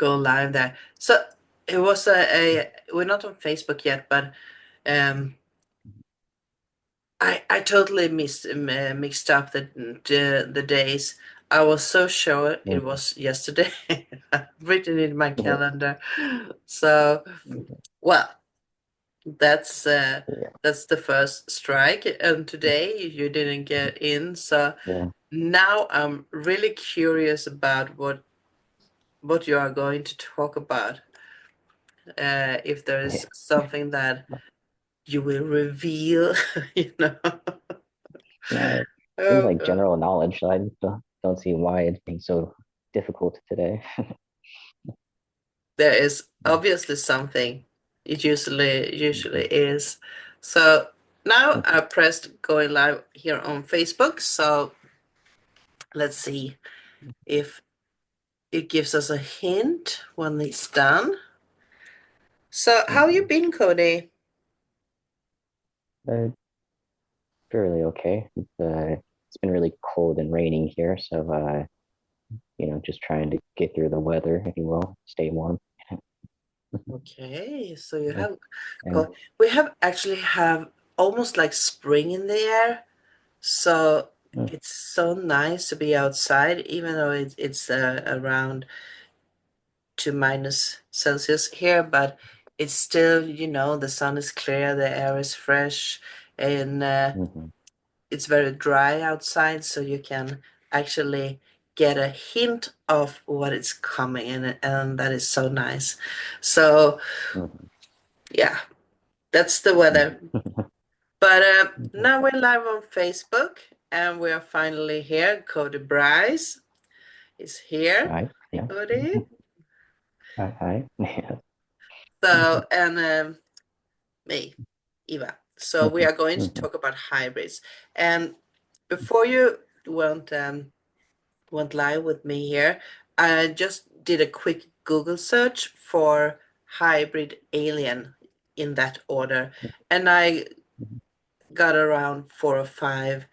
go live there. So it was we're not on Facebook yet, but um, I totally mixed up the days. I was so sure it Mhm. was yesterday. I've written it in my calendar. So, well, that's uh, Yeah, that's the first strike, and today you didn't get in. So yeah, now I'm really curious about what you are going to talk about. If there is yeah. something that you will reveal, you know. No, it seems Oh like God. general knowledge, so I just don't see why it's being so difficult today. There is obviously something. It usually Mhm. is. So now I Mhm. pressed going live here on Facebook. So let's see if it gives us a hint when it's done. So how you Mhm. been, Cody? Uh, Fairly okay. It's been really cold and raining here, so just trying to get through the weather, if you will, stay warm. Okay, so you Yeah. have And got we have actually have almost like spring in the air. So mm, it's so nice to be outside, even though it's around 2 minus Celsius here, but it's still, the sun is clear, the air is fresh, and mhm, it's very dry outside, so you can actually get a hint of what is coming, and that is so nice. So, mhm, yeah, that's the weather. mhm, But mhm. now we're live on Facebook, and we are finally here. Cody Bryce is here. Hi, yeah. Cody. Mhm. Hi, hi. Yeah. Mhm, So, and me, Eva. So we mhm, are going to mhm, talk about hybrids. And before you went live with me here, I just did a quick Google search for hybrid alien in that order, and I mhm, got around 4 or 5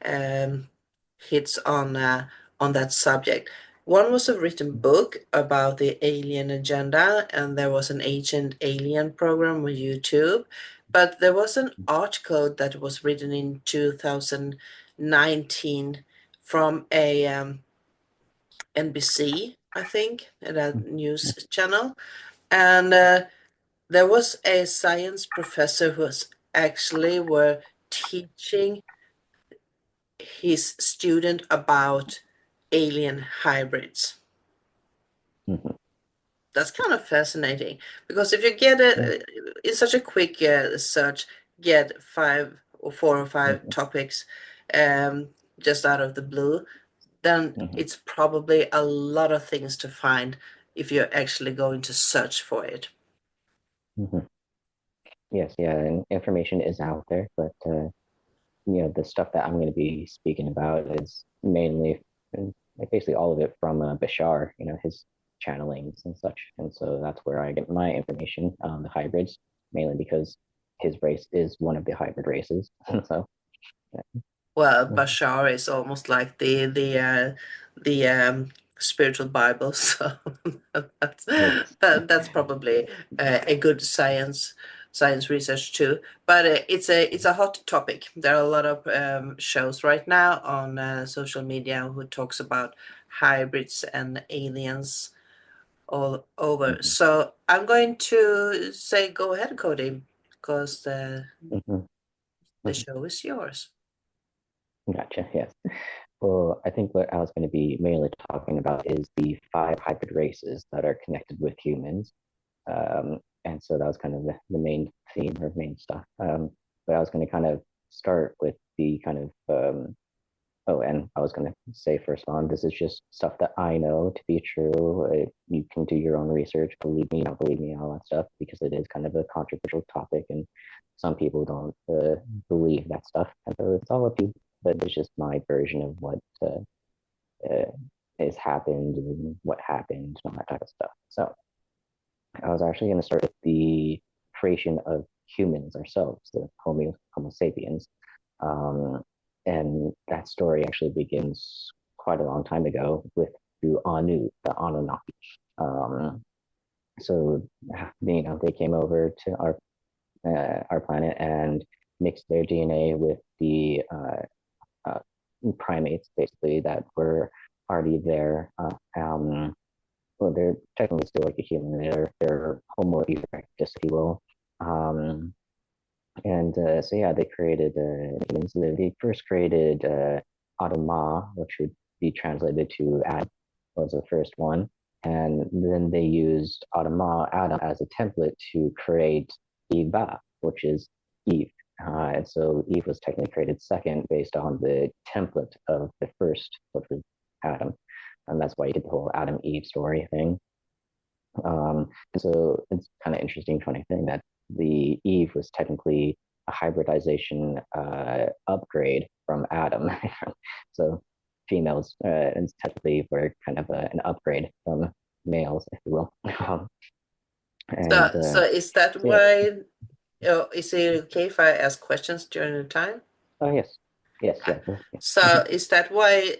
um, hits on that subject. One was a written book about the alien agenda, and there was an ancient alien program on YouTube. But there was an article that was written in 2019 from a NBC, I think, that news channel, and there was a science professor who was actually were teaching his student about alien hybrids. mhm. That's kind of fascinating because if you get Yeah. it in such a quick search, get 5 or 4 or 5 Mhm, topics um, just out of the blue, then mhm, it's probably a lot of things to find if you're actually going to search for it. mhm. Yes, yeah, and information is out there, but the stuff that I'm going to be speaking about is mainly, like basically all of it from Bashar, his channelings and such. And so that's where I get my information on the hybrids, mainly because his race is one of the hybrid races. So, yeah. Well, Mhm. Bashar is almost like the spiritual Bible, so that's Yes. that's probably a good science research too. But it's a hot topic. There are a lot of shows right now on social media who talks about hybrids and aliens all over. Mhm. So I'm going to say, go ahead, Cody, because Mhm. the Mhm. show is yours. Gotcha. Yes. Well, I think what I was going to be mainly talking about is the five hybrid races that are connected with humans. And so that was kind of the main theme or main stuff. But I was going to kind of start with the kind of oh, and I was going to say first on, this is just stuff that I know to be true. You can do your own research, believe me, don't believe me, all that stuff, because it is kind of a controversial topic, and some people don't believe that stuff. And so it's all up to you. But it's just my version of what uh, has happened and what happened and all that type of stuff. So I was actually going to start with the creation of humans ourselves, the Homo sapiens. Um, and that story actually begins quite a long time ago with the Anu, the Anunnaki. So they came over to our planet and mixed their DNA with the uh, primates, basically, that were already there. Well, they're technically still like a human. They're Homo erectus, if you will. Um, and so yeah, they created humans. They first created Adama, which would be translated to Adam, was the first one, and then they used Adam, as a template to create Eva, which is Eve. And so Eve was technically created second based on the template of the first, which was Adam, and that's why you get the whole Adam Eve story thing. And so it's kind of interesting, funny thing that the Eve was technically a hybridization upgrade from Adam. So females, and technically were kind of an upgrade from males, if you will. And So is that so yeah, why, is it okay if I ask questions during the time? oh yes, yes, Uh, yeah, yeah. So is that why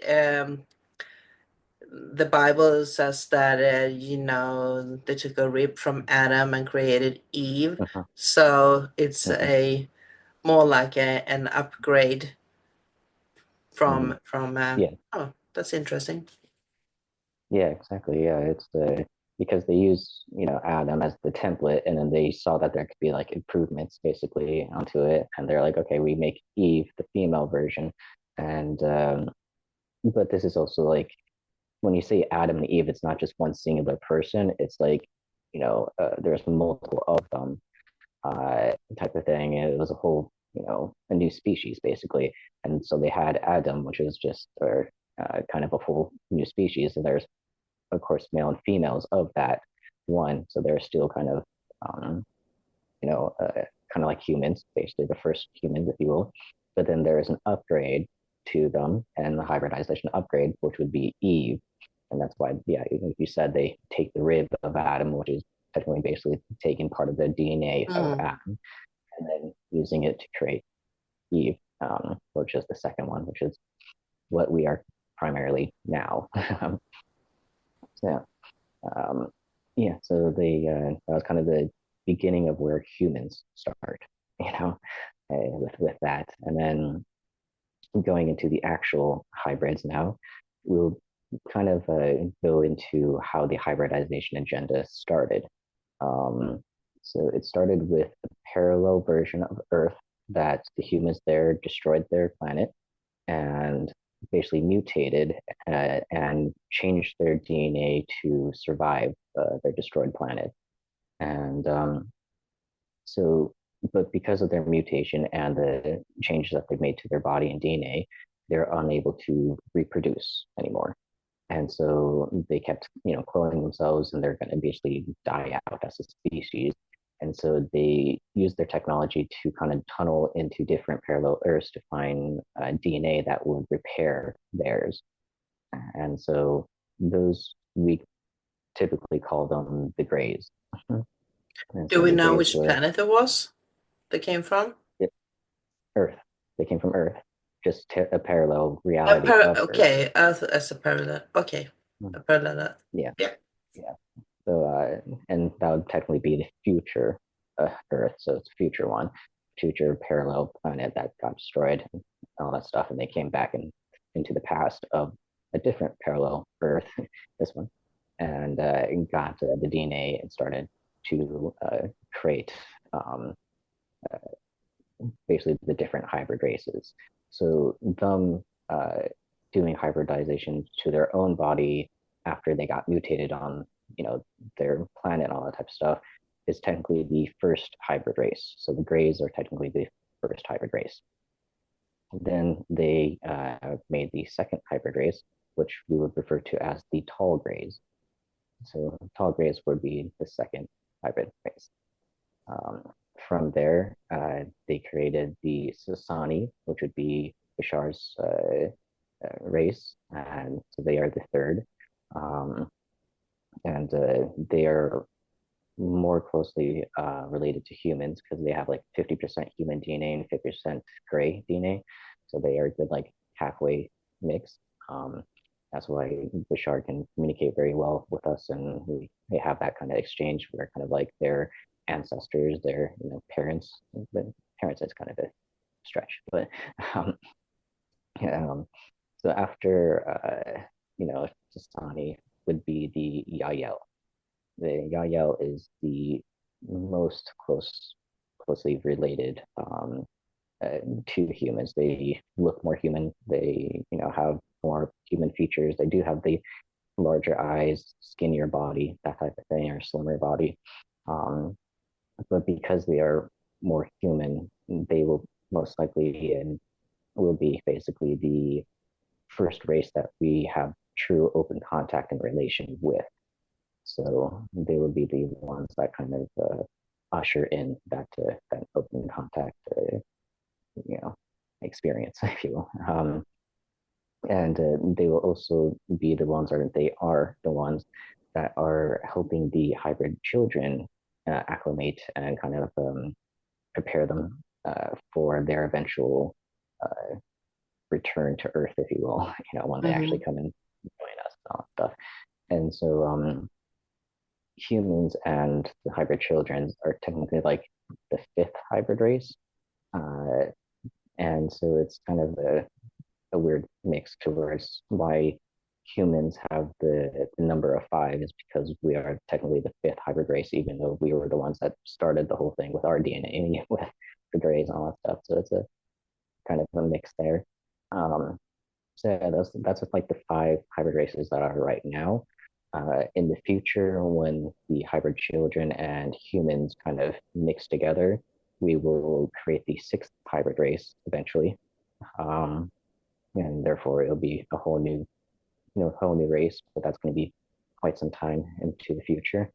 the Bible says that they took a rib from Adam and created Eve? Uh-huh, So it's uh-huh, a more like an upgrade uh-huh. from. Yeah, Oh, that's interesting. yeah, exactly. Yeah, it's because they use Adam as the template, and then they saw that there could be like improvements basically onto it, and they're like, okay, we make Eve the female version, and but this is also like when you say Adam and Eve, it's not just one singular person. It's like there's multiple of them, type of thing. It was a whole a new species basically, and so they had Adam, which is just or kind of a whole new species, and there's of course, male and females of that one. So they're still kind of, um, kind of like humans, basically the first humans, if you will. But then there is an upgrade to them, and the hybridization upgrade, which would be Eve. And that's why, yeah, even if you said they take the rib of Adam, which is technically basically taking part of the DNA of Mm. Adam, and then using it to create Eve, which is the second one, which is what we are primarily now. So, Um, yeah, so that was kind of the beginning of where humans start, you know, with that, and then going into the actual hybrids now, we'll kind of go into how the hybridization agenda started. Um, so it started with a parallel version of Earth that the humans there destroyed their planet and basically mutated and changed their DNA to survive their destroyed planet. And so, but because of their mutation and the changes that they've made to their body and DNA, they're unable to reproduce anymore. And so they kept, cloning themselves, and they're going to basically die out as a species. And so they used their technology to kind of tunnel into different parallel Earths to find DNA that would repair theirs. And so those we typically call them the Greys. And Do so we the know Greys which were planet it was they came from? Earth. They came from Earth, just a parallel reality of Earth. Okay, Earth as a parallel. Okay, Hmm. a parallel. Yeah, Yeah. yeah. So, and that would technically be the future Earth. So it's future one, future parallel planet that got destroyed and all that stuff. And they came back into the past of a different parallel Earth, this one, and got the DNA and started to create um, basically the different hybrid races. So them doing hybridization to their own body after they got mutated on their planet and all that type of stuff is technically the first hybrid race. So the Greys are technically the first hybrid race. Then they made the second hybrid race, which we would refer to as the tall Greys. So tall Greys would be the second hybrid race. Um, from there, they created the Sasani, which would be Bashar's race, and so they are the third. Um, and they are more closely related to humans because they have like 50% human DNA and 50% gray DNA. So they are good, like halfway mix. Um, That's why the shark can communicate very well with us, and they have that kind of exchange. We're kind of like their ancestors, their parents. But parents is kind of a stretch, but um, um, so after Sasani would be the Yael. The Yael is the most closely related to humans. They look more human. They have more human features. They do have the larger eyes, skinnier body, that type of thing, or slimmer body. Um, but because they are more human, they will most likely and will be basically the first race that we have true open contact and relation with. So they will be the ones that kind of usher in that open contact, you know, experience, if you will. And they will also be the ones, or they are the ones that are helping the hybrid children acclimate and kind of prepare them for their eventual return to Earth, if you will. When they actually Hmm. come and join us and all that stuff. And so humans and the hybrid children are technically like the fifth hybrid race. Uh, and so it's kind of a weird mix towards why humans have the number of five is because we are technically the fifth hybrid race, even though we were the ones that started the whole thing with our DNA with the Greys and all that stuff. So it's a kind of a mix there. So yeah, that's like the five hybrid races that are right now. In the future, when the hybrid children and humans kind of mix together, we will create the sixth hybrid race eventually. Um, and therefore it'll be a whole new race, but that's going to be quite some time into the future.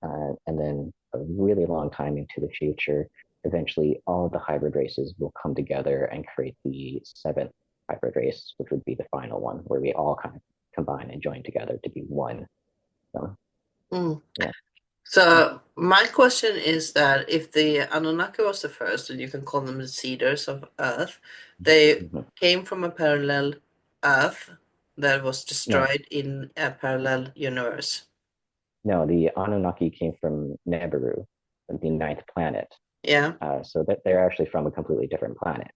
And then a really long time into the future, eventually all the hybrid races will come together and create the seventh hybrid race, which would be the final one, where we all kind of combine and join together to be one. So, Mm. yeah. So my question is that if the Anunnaki was the first, and you can call them the seeders of Earth, they Mm-hmm. came from a parallel Earth that was No, destroyed in a parallel universe. no, the Anunnaki came from Nibiru, the ninth planet. Yeah. So that they're actually from a completely different planet.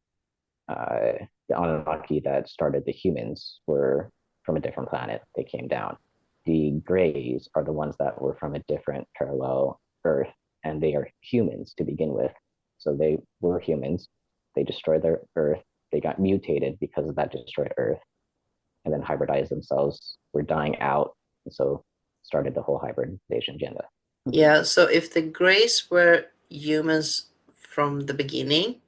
uh, the Anunnaki that started the humans were from a different planet. They came down. The Greys are the ones that were from a different parallel Earth, and they are humans to begin with. So they were humans. They destroyed their Earth. They got mutated because of that destroyed Earth, and then hybridized themselves. Were dying out, and so started the whole hybridization agenda. Yeah. So if the Greys were humans from the beginning,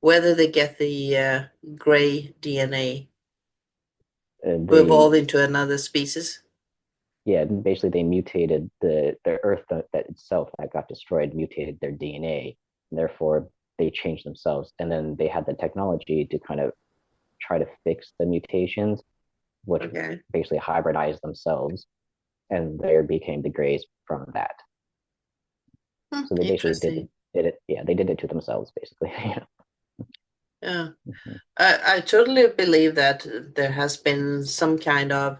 whether they get the gray DNA to They evolve into another species. Yeah, basically they mutated the Earth that itself that got destroyed, mutated their DNA, and therefore they changed themselves. And then they had the technology to kind of try to fix the mutations, which Okay. basically hybridized themselves, and there became the Greys from that. Hmm, So they basically interesting. yeah, they did it to themselves, basically. Yeah. I totally believe that there has been some kind of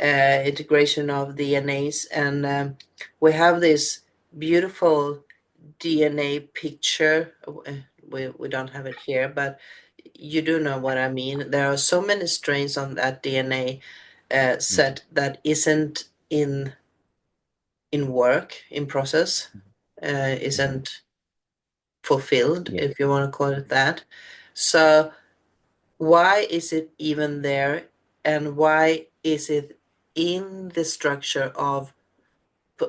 integration of DNAs, and we have this beautiful DNA picture. We don't have it here, but you do know what I mean. There are so many strains on that DNA set that isn't in work, in process, isn't fulfilled, Yeah. if you want to call it that. So why is it even there, and why is it in the structure of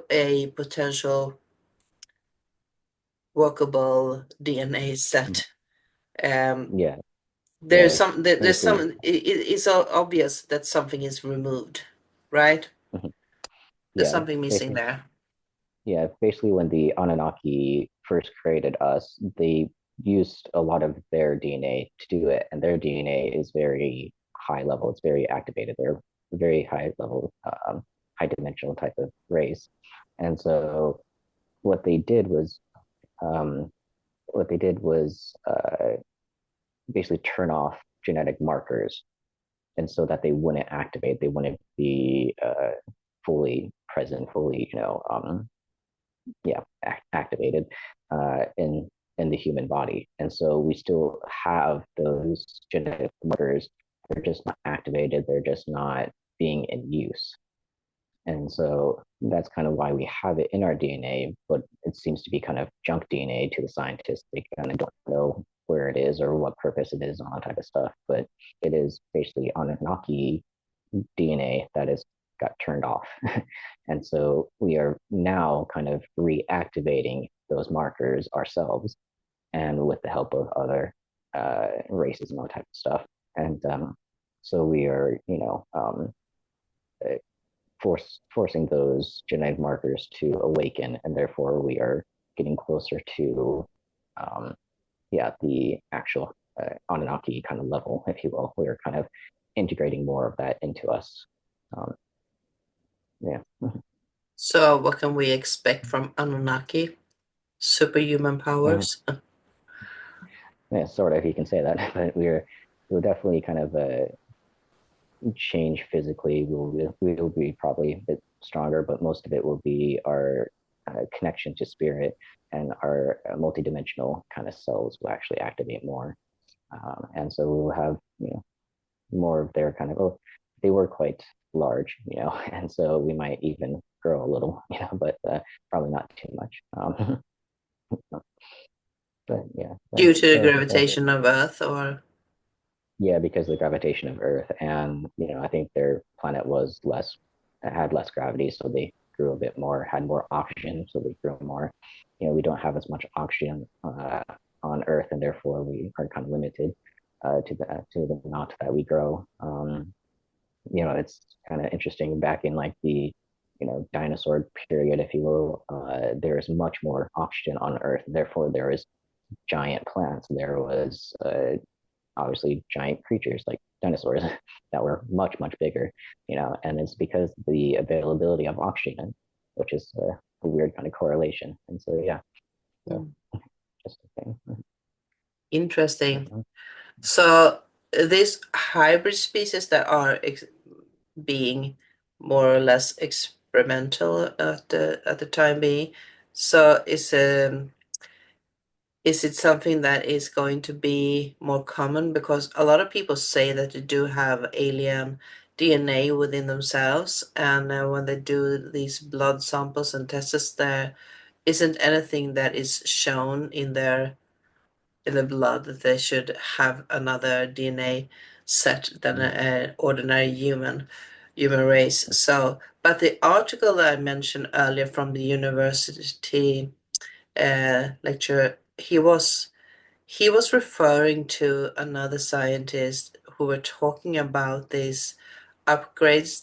a potential workable DNA set? Um, Yeah, there's yeah. some there's some Basically, it's so obvious that something is removed, right? There's yeah, something missing basically there. Yeah, basically, when the Anunnaki first created us, they used a lot of their DNA to do it, and their DNA is very high level. It's very activated. They're a very high level, high dimensional type of race. And so, what they did was, um, what they did was basically turn off genetic markers. and so that they wouldn't activate, they wouldn't be fully present, fully, yeah, activated in the human body. And so we still have those genetic markers. They're just not activated. They're just not being in use. And so that's kind of why we have it in our DNA, but it seems to be kind of junk DNA to the scientists. They kind of don't know where it is or what purpose it is, and all that type of stuff. But it is basically Anunnaki DNA that is got turned off. And so we are now kind of reactivating those markers ourselves and with the help of other races and all type of stuff. And so we are, forcing those genetic markers to awaken, and therefore we are getting closer to, um, yeah, the actual Anunnaki kind of level, if you will. We're kind of integrating more of that into us. Um, yeah. So, what can we expect from Anunnaki? Superhuman Mhm. powers? Yeah, sort of, you can say that, but we'll definitely kind of change physically. We'll be probably a bit stronger, but most of it will be our connection to spirit, and our multidimensional kind of cells will actually activate more. And so we'll have, more of their kind of, oh, they were quite large, and so we might even grow a little, but probably not too much. But yeah, Due to the so that's, gravitation of Earth, or yeah, because of the gravitation of Earth, and I think their planet was less, had less gravity, so they grew a bit more, had more oxygen, so they grew more. We don't have as much oxygen on Earth, and therefore we are kind of limited to the amount that we grow. It's kind of interesting. Back in like the dinosaur period, if you will, there is much more oxygen on Earth, therefore there is giant plants. There was obviously giant creatures like dinosaurs that were much much bigger, and it's because the availability of oxygen, which is a weird kind of correlation. And so yeah, so hmm, just a thing. interesting. Mhm. So, these hybrid species that are being more or less experimental at the time being, so is it something that is going to be more common? Because a lot of people say that they do have alien DNA within themselves, and when they do these blood samples and tests, there isn't anything that is shown in the blood that they should have another DNA set than an ordinary human race. So, but the article that I mentioned earlier from the university lecturer, he was referring to another scientist who were talking about these upgrades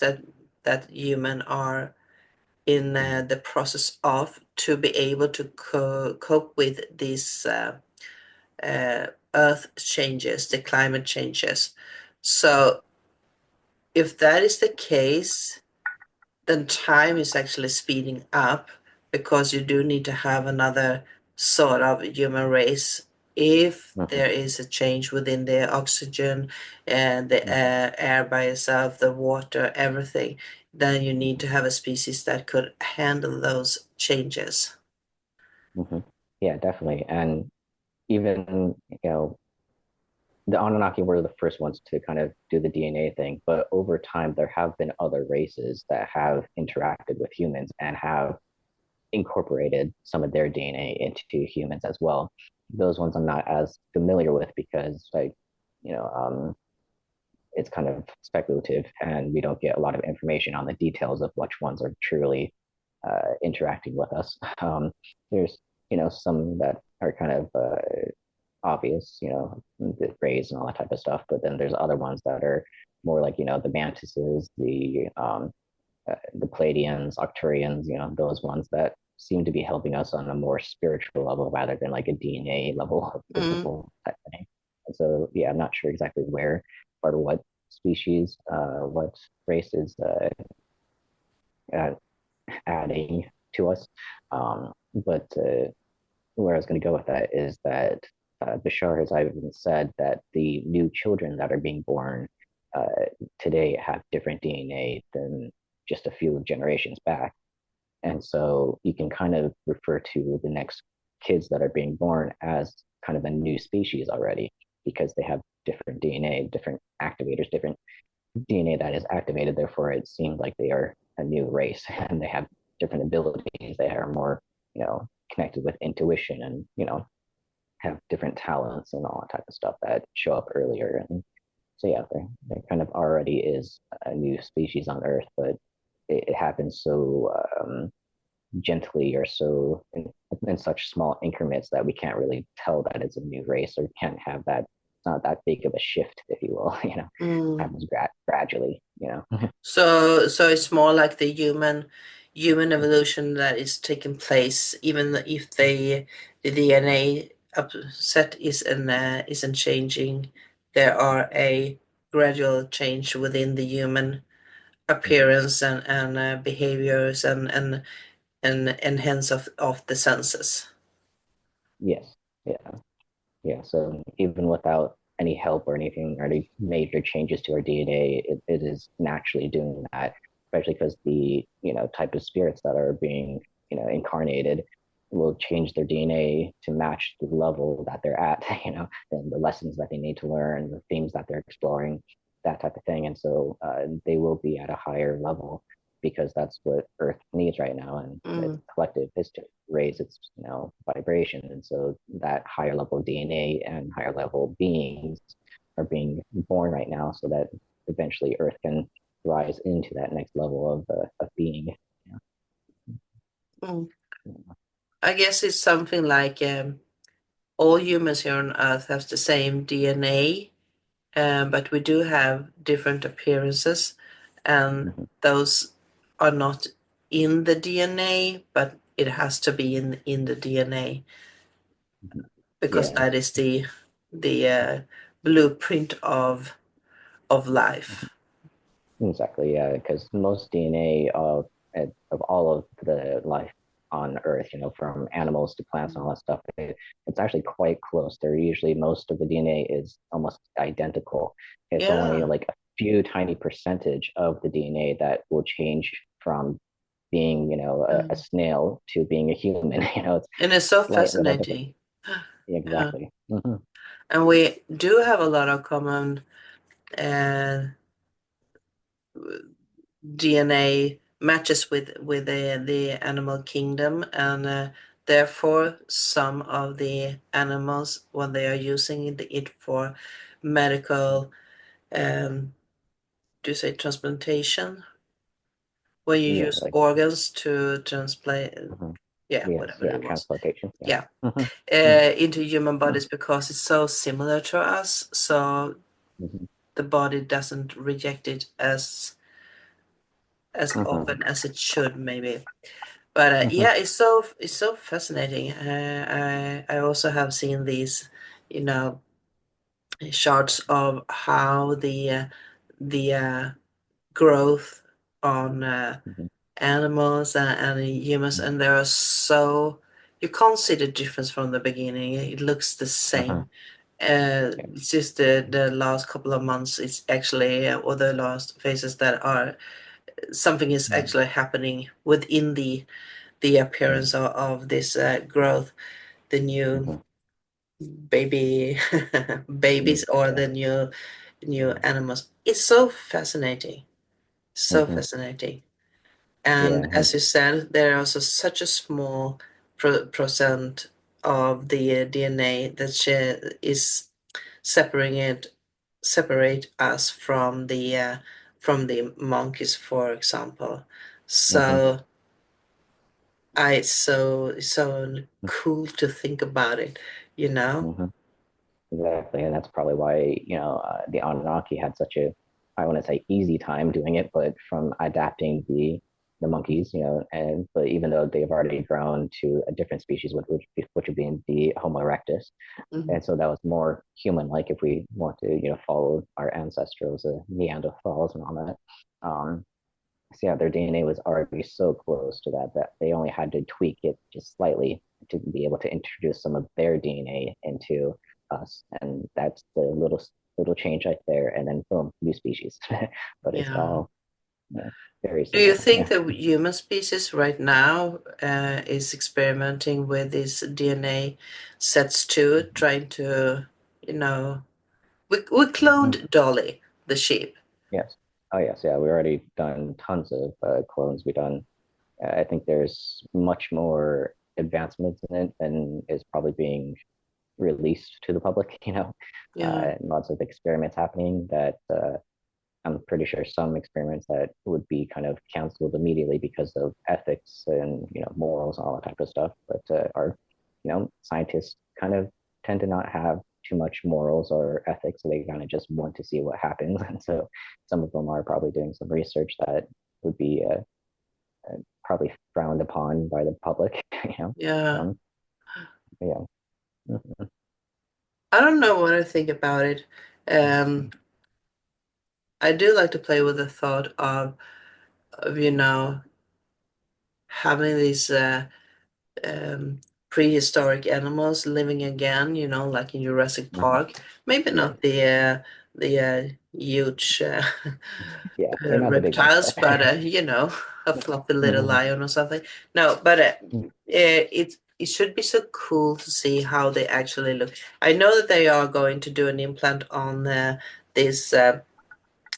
that human are in Mhm. the process of to be able to cope with these earth changes, the climate changes. So if that is the case, then time is actually speeding up because you do need to have another sort of human race. If Mhm. there is a change within the oxygen and the Mhm. air by itself, the water, everything, then you need to have a species that could handle those changes. Mhm. Yeah, definitely. And even, the Anunnaki were the first ones to kind of do the DNA thing, but over time there have been other races that have interacted with humans and have incorporated some of their DNA into humans as well. Those ones I'm not as familiar with because, like, you know, it's kind of speculative, and we don't get a lot of information on the details of which ones are truly interacting with us. There's, some that are kind of obvious, the rays and all that type of stuff. But then there's other ones that are more like, the mantises, the Pleiadians, Arcturians, those ones that seem to be helping us on a more spiritual level rather than like a DNA level of Mm, physical type thing. And so, yeah, I'm not sure exactly where or what species, what race is adding to us. But where I was going to go with that is that Bashar has even said that the new children that are being born today have different DNA than just a few generations back. And so you can kind of refer to the next kids that are being born as kind of a new species already because they have different DNA, different activators, different DNA that is activated. Therefore, it seems like they are a new race and they have different abilities. They are more, connected with intuition and, have different talents and all that type of stuff that show up earlier. And so, yeah, there kind of already is a new species on Earth, but it happens so gently or so in such small increments that we can't really tell that it's a new race or can't have that. It's not that big of a shift, if you will. Mm. Happens gradually. So it's more like the human evolution that is taking place, even if the DNA upset isn't changing, there are a gradual change within the human Mhm. appearance and behaviors and hence of the senses. Yes. Yeah. Yeah, so even without any help or anything or any major changes to our DNA, it is naturally doing that, especially because the type of spirits that are being incarnated will change their DNA to match the level that they're at, and the lessons that they need to learn, the themes that they're exploring, that type of thing, and so they will be at a higher level because that's what Earth needs right now, and its Mm, collective is to raise its vibration, and so that higher level DNA and higher level beings are being born right now, so that eventually Earth can rise into that next level of being. Yeah. mm. I guess it's something like all humans here on Earth have the same DNA, but we do have different appearances, and Mhm, those are not in the DNA, but it has to be in the DNA mhm. because Yeah. that is the blueprint of life. Exactly, yeah, because most DNA of all of the life on Earth, from animals to plants and all that stuff, it's actually quite close. They're usually most of the DNA is almost identical. It's only Yeah, like a few tiny percentage of the DNA that will change from being, a mm. snail to being a human. It's And it's so slight little difference. fascinating. Yeah. Exactly. Hmm. And we do have a lot of common uh, DNA matches with the animal kingdom, and therefore some of the animals, when they are using it for medical, do you say transplantation? When you Yeah, use like, organs to transplant, mhm. yeah, Yes, whatever yeah, it was, transplantation. Yeah. yeah, Hmm. Hmm. into human bodies because it's so similar to us, so Hmm. the body doesn't reject it as Hmm. often as it should, maybe. But Hmm. yeah, it's so fascinating. I also have seen these, you know, charts of how the growth on Hmm. animals and humans, Hmm. and there are so you can't see the difference from the beginning. It looks the Uh-huh. same. Yeah. It's just the last couple of months. It's actually or the last phases that are something is Mm-hmm. actually happening within the appearance of this growth, the new Mm-hmm. baby babies or Gotcha. the new Mm-hmm. animals. It's so fascinating, so Mm-hmm. fascinating. And Yeah. as you said, there are also such a small percent of the DNA that is separate us from the monkeys, for example. Mm-hmm. So it's so cool to think about it, you know? Mm-hmm. Exactly. And that's probably why, the Anunnaki had such a, I want to say easy time doing it, but from adapting the monkeys, and but even though they've already grown to a different species, which would be the Homo erectus, Mhm. and so that was more human-like if we want to, follow our ancestors, Neanderthals and all that. So yeah, their DNA was already so close to that they only had to tweak it just slightly to be able to introduce some of their DNA into us, and that's the little little change right there, and then boom, new species. But it's Yeah. all, you know, very Do you similar. think Yeah. the human species right now is experimenting with these DNA sets too, trying to, you know, we Mhm. cloned Dolly, the sheep. Yes. Oh yes, yeah. We already done tons of clones. We done. I think there's much more advancements in it than is probably being released to the public. Yeah, Lots of experiments happening that I'm pretty sure some experiments that would be kind of canceled immediately because of ethics and morals and all that type of stuff. But our scientists kind of tend to not have too much morals or ethics, so they kind of just want to see what happens. And so some of them are probably doing some research that would be probably frowned upon by the public. You know, yeah. um, yeah. Mhm. I don't know what I think about it. Um, I do like to play with the thought of having these um, prehistoric animals living again, like in Jurassic Mhm. Park. Maybe Yeah, not the huge yeah, they're not the big ones, reptiles, but but a fluffy little Mhm. lion or something. No, but it should be so cool to see how they actually look. I know that they are going to do an implant on this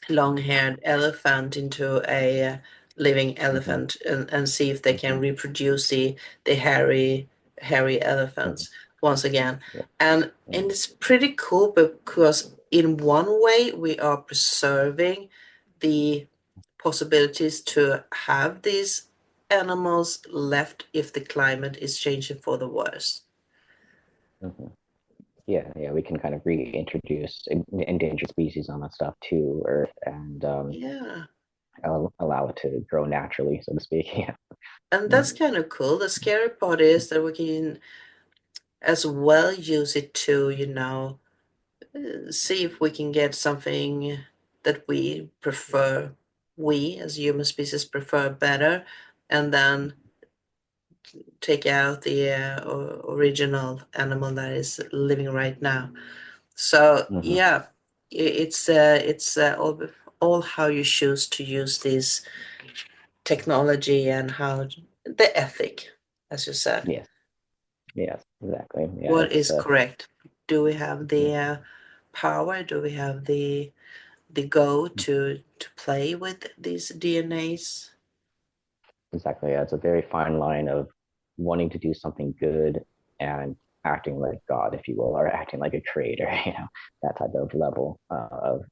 long-haired elephant into a living Mhm. elephant and see if they can Mhm. reproduce the hairy Mhm. elephants once again. Yeah. And Mhm. it's pretty cool because in one way we are preserving the possibilities to have these animals left if the climate is changing for the worse. Mhm. Yeah, yeah, we can kind of reintroduce endangered species on that stuff to Earth and Yeah. allow it to grow naturally, so to speak. Yeah. And that's Mhm. kind of cool. The scary part is that we can as well use it to, see if we can get something that we prefer, we as human species prefer better, and then take out the original animal that is living right now. So Mhm. yeah, it's all how you choose to use this technology and how the ethic, as you said. Yes, yes, exactly. Yeah, What it's is correct? Do we have the mhm. power? Do we have the go to play with these DNAs? Exactly. Yeah, it's a very fine line of wanting to do something good and acting like God, if you will, or acting like a creator. That type of level of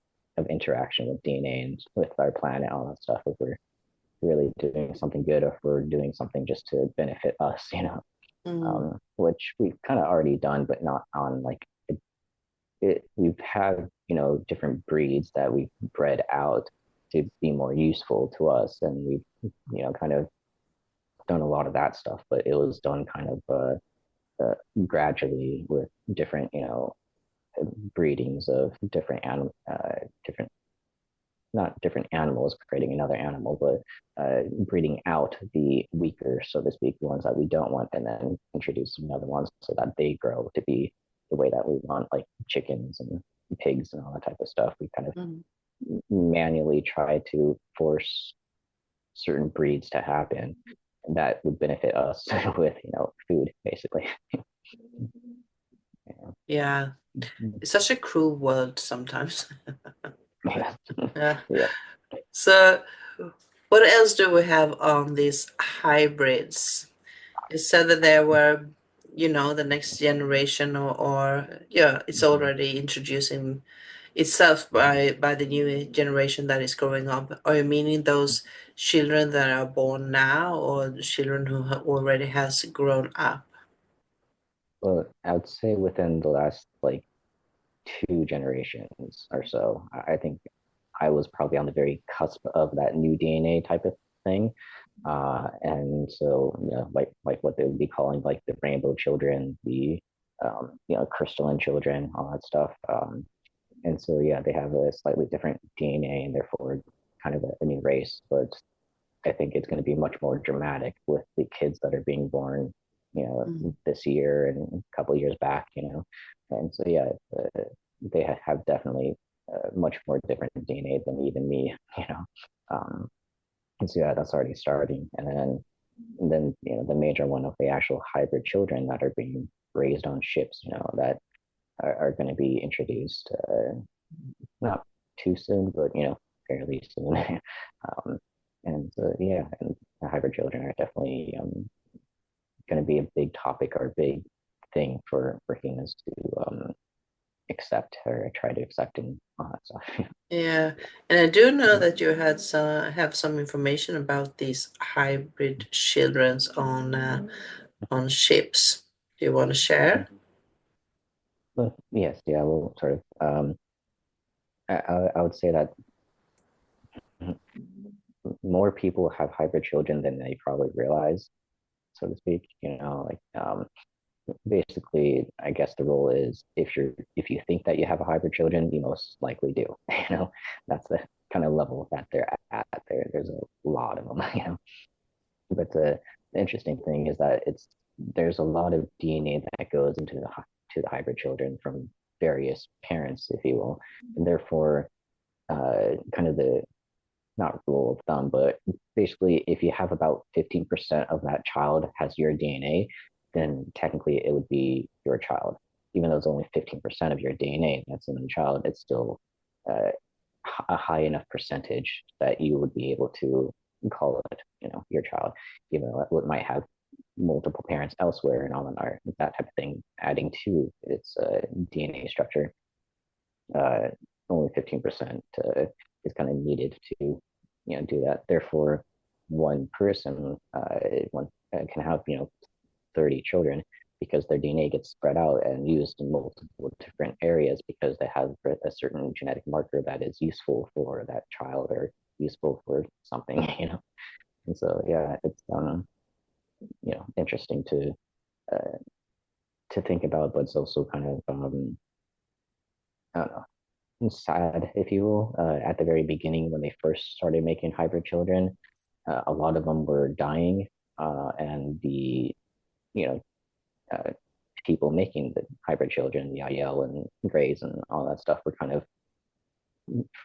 interaction with DNA and with our planet, all that stuff. If we're really doing something good, or if we're doing something just to benefit us, Mm, which we've kind of already done, but not on like we've had different breeds that we've bred out to be more useful to us, and we've kind of done a lot of that stuff, but it was done kind of gradually with different, breedings of different, not different animals creating another animal, but breeding out the weaker, so to speak, the ones that we don't want, and then introducing other ones so that they grow to be the way that we want, like chickens and pigs and all that type of stuff. We kind of mm. manually try to force certain breeds to happen that would benefit us with food basically. Yeah, it's such a cruel world sometimes. Yeah. Yeah. Yeah. So, what else do we have on these hybrids? You said that there were, the next generation, or yeah, it's Mhm. already introducing itself Mhm. by the new generation that is growing up. Are you meaning those children that are born now, or the children who already has grown up? Well, I would say within the last like two generations or so, I think I was probably on the very cusp of that new DNA type of thing. And so, like what they would be calling like the rainbow children, the crystalline children, all that stuff. And so, yeah, they have a slightly different DNA and therefore kind of a new race. But I think it's going to be much more dramatic with the kids that are being born, Mm. this year and a couple of years back. And so, yeah, have definitely much more different DNA than even me, you know. Um, and so yeah, that's already starting, and then the major one of the actual hybrid children that are being raised on ships, that are going to be introduced not too soon, but fairly soon. And yeah, and the hybrid children are definitely going to be a big topic or a big thing for humans to accept or try to accept and all that stuff. Yeah, and I do know that you had some have some information about these hybrid childrens on ships. Do you want to share? But yes, yeah, we'll sort of. I would say that more people have hybrid children than they probably realize, so to speak. Basically, I guess the rule is if you think that you have a hybrid children, you most likely do. That's the kind of level that they're at. There's a lot of them. But the interesting thing is that there's a lot of DNA that goes into the hybrid children from various parents, if you will, and therefore, kind of the not rule of thumb, but basically, if you have about 15% of that child has your DNA, then technically it would be your child. Even though it's only 15% of your DNA that's in the child, it's still uh, a high enough percentage that you would be able to call it, your child, even though it might have multiple parents elsewhere and all that type of thing, adding to its DNA structure. uh, Only 15% is kind of needed to do that. Therefore, one person one can have 30 children because their DNA gets spread out and used in multiple different areas because they have a certain genetic marker that is useful for that child or useful for something. And so yeah, it's interesting uh, to think about, but it's also kind of I don't know, sad, if you will. At the very beginning, when they first started making hybrid children, a lot of them were dying, and the you know uh, people making the hybrid children, the IL and Grays and all that stuff, were kind of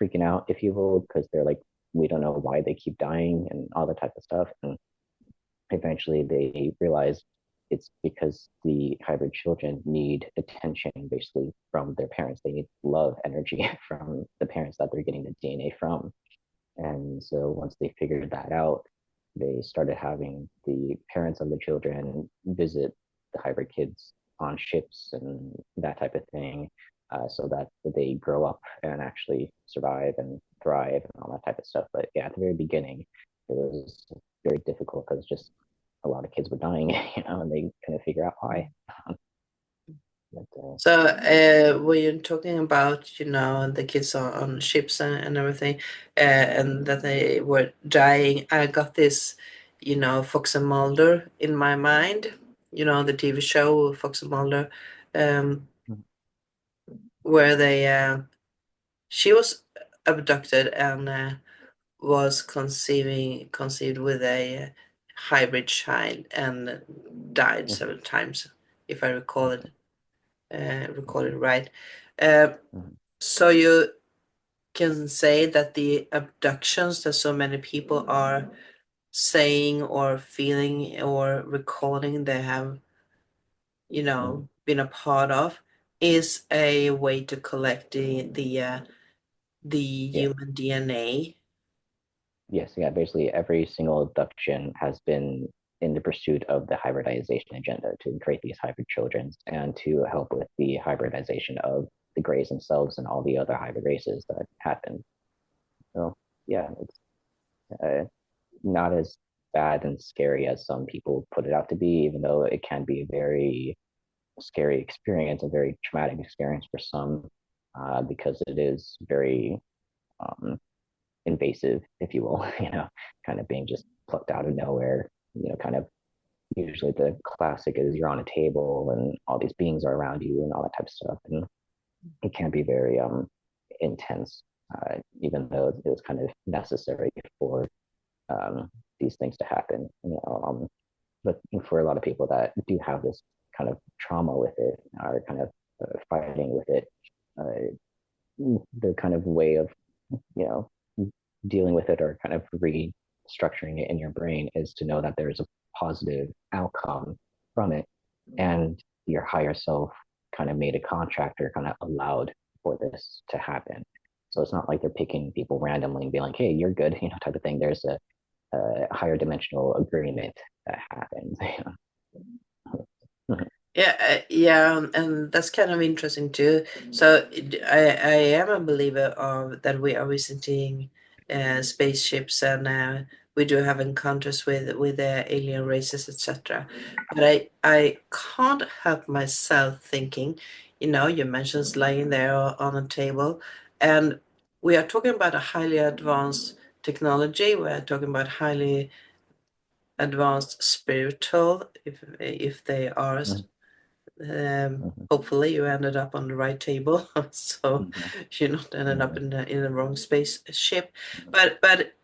freaking out, if you will, because they're like, we don't know why they keep dying and all that type of stuff. And eventually, they realized it's because the hybrid children need attention basically from their parents. They need love, energy from the parents that they're getting the DNA from. And so once they figured that out, they started having the parents of the children visit the hybrid kids on ships and that type of thing, so that they grow up and actually survive and thrive and all that type of stuff. But yeah, at the very beginning, it was very difficult because just a lot of kids were dying, and they couldn't figure out why. But, So, were you talking about, the kids on ships and everything, and that they were dying? I got this, Fox and Mulder in my mind, the TV show Fox and Mulder, um, where she was abducted and was conceived with a hybrid child and died mm-hmm, several times, if I recall it right. Uh, mm-hmm, so you can say that the abductions that so many people are saying or feeling or recalling they have, mm-hmm. been a part of is a way to collect the Yeah. human DNA. Yes, yeah, basically every single abduction has been in the pursuit of the hybridization agenda to create these hybrid children and to help with the hybridization of the Greys themselves and all the other hybrid races that happen. So, yeah, it's not as bad and scary as some people put it out to be, even though it can be a very scary experience, a very traumatic experience for some, because it is very um, invasive, if you will, kind of being just plucked out of nowhere, kind of usually the classic is you're on a table and all these beings are around you and all that type of stuff. And it can be very intense, even though it was kind of necessary for um, these things to happen. But for a lot of people that do have this kind of trauma with it, are kind of fighting with it, the kind of way of, you know, dealing with it or kind of restructuring it in your brain is to know that there's a positive outcome from it. And your higher self kind of made a contract or kind of allowed for this to happen. So it's not like they're picking people randomly and being like, hey, you're good, type of thing. There's a higher dimensional agreement that happens. Yeah, yeah, and that's kind of interesting too. So I am a believer of that we are visiting spaceships, and we do have encounters with alien races, etc. But I can't help myself thinking, you mentioned lying there on a table, and we are talking about a highly advanced technology. We are talking about highly advanced spiritual, if they are. Hopefully you ended up on the right table, so you're not ended up in the wrong spaceship. But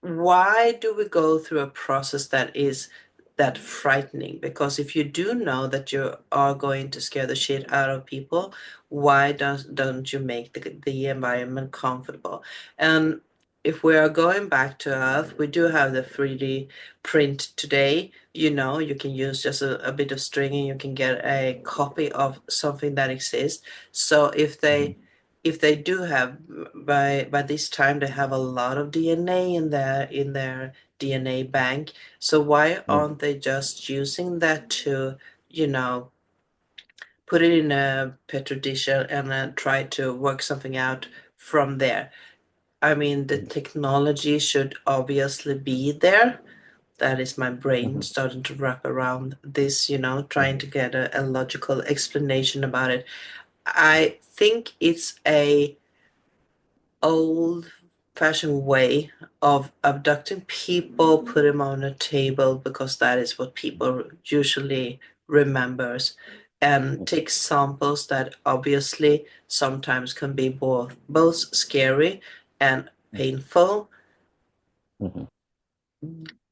why do we go through a process that is that frightening? Because if you do know that you are going to scare the shit out of people, why don't you make the environment comfortable? And if we are going back to Earth, we do have the 3D print today. You can use just a bit of string and you can get a copy of something that exists. So if they do have by this time they have a lot of DNA in their DNA bank. So why aren't they just using that to, you know, put it in a petri dish and try to work something out from there? I mean, the technology should obviously be there. That is my brain starting to wrap around this, trying to get a logical explanation about it. I think it's a old fashioned way of abducting people, put them on a table because that is what people usually remembers, and take samples that obviously sometimes can be both scary and painful.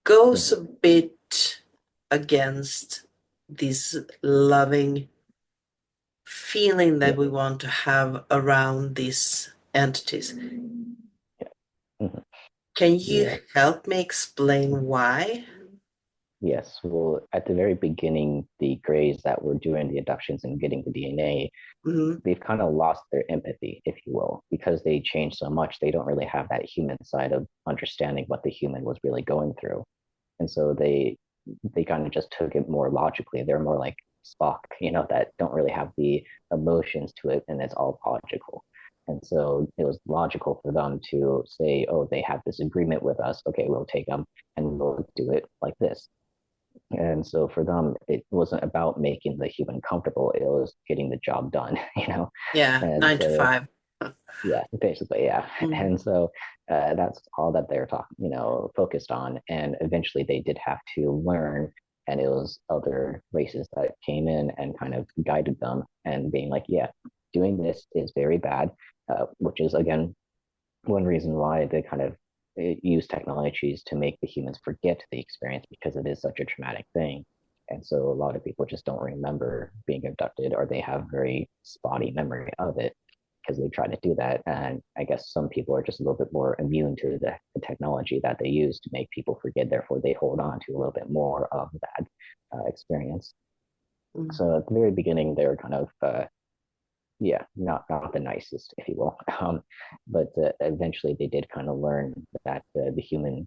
Goes a bit against this loving feeling that Yeah. we want to have around these entities. Can you Yeah. help me explain why? Yes. Well, at the very beginning, the Greys that were doing the abductions and getting the DNA, Mhm. they've kind of lost their empathy, if you will, because they changed so much. They don't really have that human side of understanding what the human was really going through, and so they kind of just took it more logically. They're more like Spock, that don't really have the emotions to it, and it's all logical. And so it was logical for them to say, "Oh, they have this agreement with us. Okay, we'll take them and we'll do it like this." And so for them, it wasn't about making the human comfortable; it was getting the job done, Yeah, And nine to so five. yeah, basically, yeah. Mhm. And so that's all that they're talking, focused on. And eventually they did have to learn, and it was other races that came in and kind of guided them and being like, yeah, doing this is very bad, which is again one reason why they kind of use technologies to make the humans forget the experience because it is such a traumatic thing. And so a lot of people just don't remember being abducted, or they have very spotty memory of it because they try to do that. And I guess some people are just a little bit more immune to the technology that they use to make people forget. Therefore, they hold on to a little bit more of that experience. Mhm. So at the very beginning, they were kind of yeah, not the nicest, if you will. But eventually, they did kind of learn that the human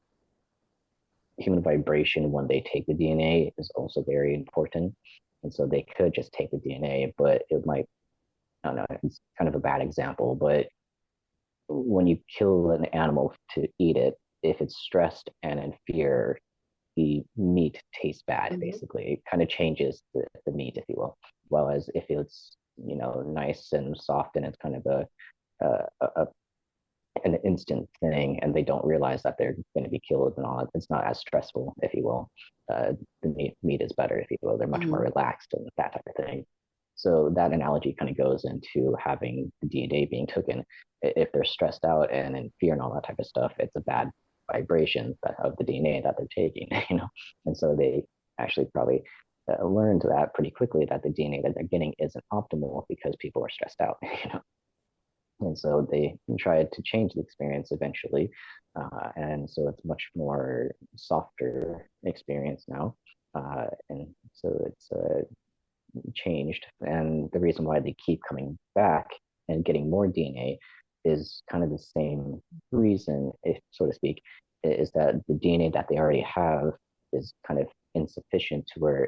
vibration when they take the DNA is also very important, and so they could just take the DNA, but it might, I don't know, it's kind of a bad example, but when you kill an animal to eat it, if it's stressed and in fear, the meat tastes bad. Mhm. Basically, it kind of changes the meat, if you will. Whereas if it's nice and soft and it's kind of a an instant thing and they don't realize that they're going to be killed and all, it's not as stressful, if you will. The meat is better, if you will. They're much more Mhm. relaxed and that type of thing. So that analogy kind of goes into having the DNA being taken. If they're stressed out and in fear and all that type of stuff, it's a bad vibration of the DNA that they're taking, And so they actually probably learned that pretty quickly that the DNA that they're getting isn't optimal because people are stressed out, And so they tried to change the experience eventually. And so it's much more softer experience now. And so it's changed. And the reason why they keep coming back and getting more DNA is kind of the same reason, if so to speak, is that the DNA that they already have is kind of insufficient to where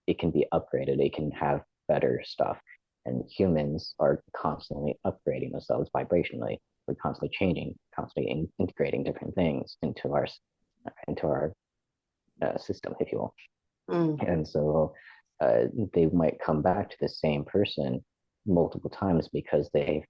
it can be upgraded. It can have better stuff. And humans are constantly upgrading themselves vibrationally. We're constantly changing, constantly integrating different things into our system, if you will. Mm. And so they might come back to the same person multiple times because they've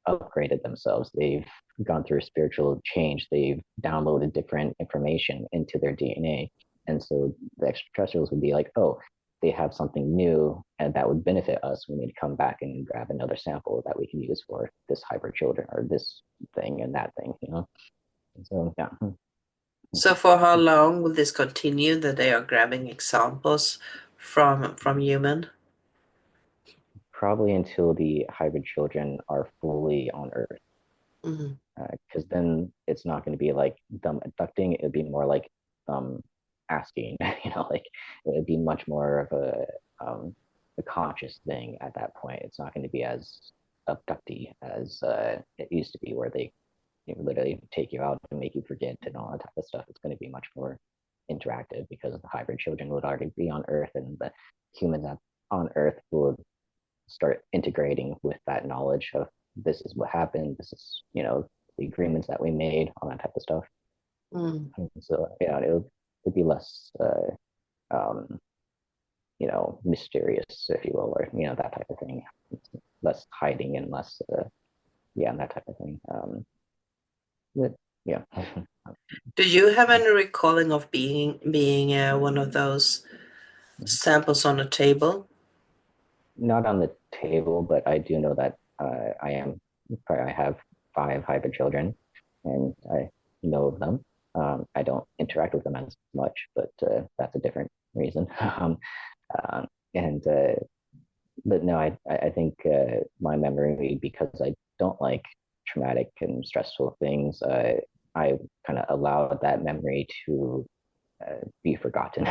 upgraded themselves. They've gone through a spiritual change. They've downloaded different information into their DNA. And so the extraterrestrials would be like, oh, they have something new and that would benefit us. We need to come back and grab another sample that we can use for this hybrid children or this thing and that thing, you know? And so, yeah. So for how long will this continue that they are grabbing examples from human? Probably until the hybrid children are fully on Earth. Mm. Because then it's not going to be like them abducting. It would be more like asking, like it would be much more of a conscious thing at that point. It's not going to be as abducty as it used to be, where they literally take you out and make you forget and all that type of stuff. It's going to be much more interactive because the hybrid children would already be on Earth, and the humans on Earth would start integrating with that knowledge of this is what happened, this is the agreements that we made, all that type of stuff. Mm. And so yeah, it'd be less um, mysterious, if you will, or that type of thing. Less hiding and less yeah, and that type of thing. But, yeah. Do you have any recalling of being one of those samples on a table? Not on the table, but I do know that I have five hybrid children, and I know of them. I don't interact with them as much, but that's a different reason. Uh, and but no, I think my memory, because I don't like traumatic and stressful things, I kind of allowed that memory to be forgotten,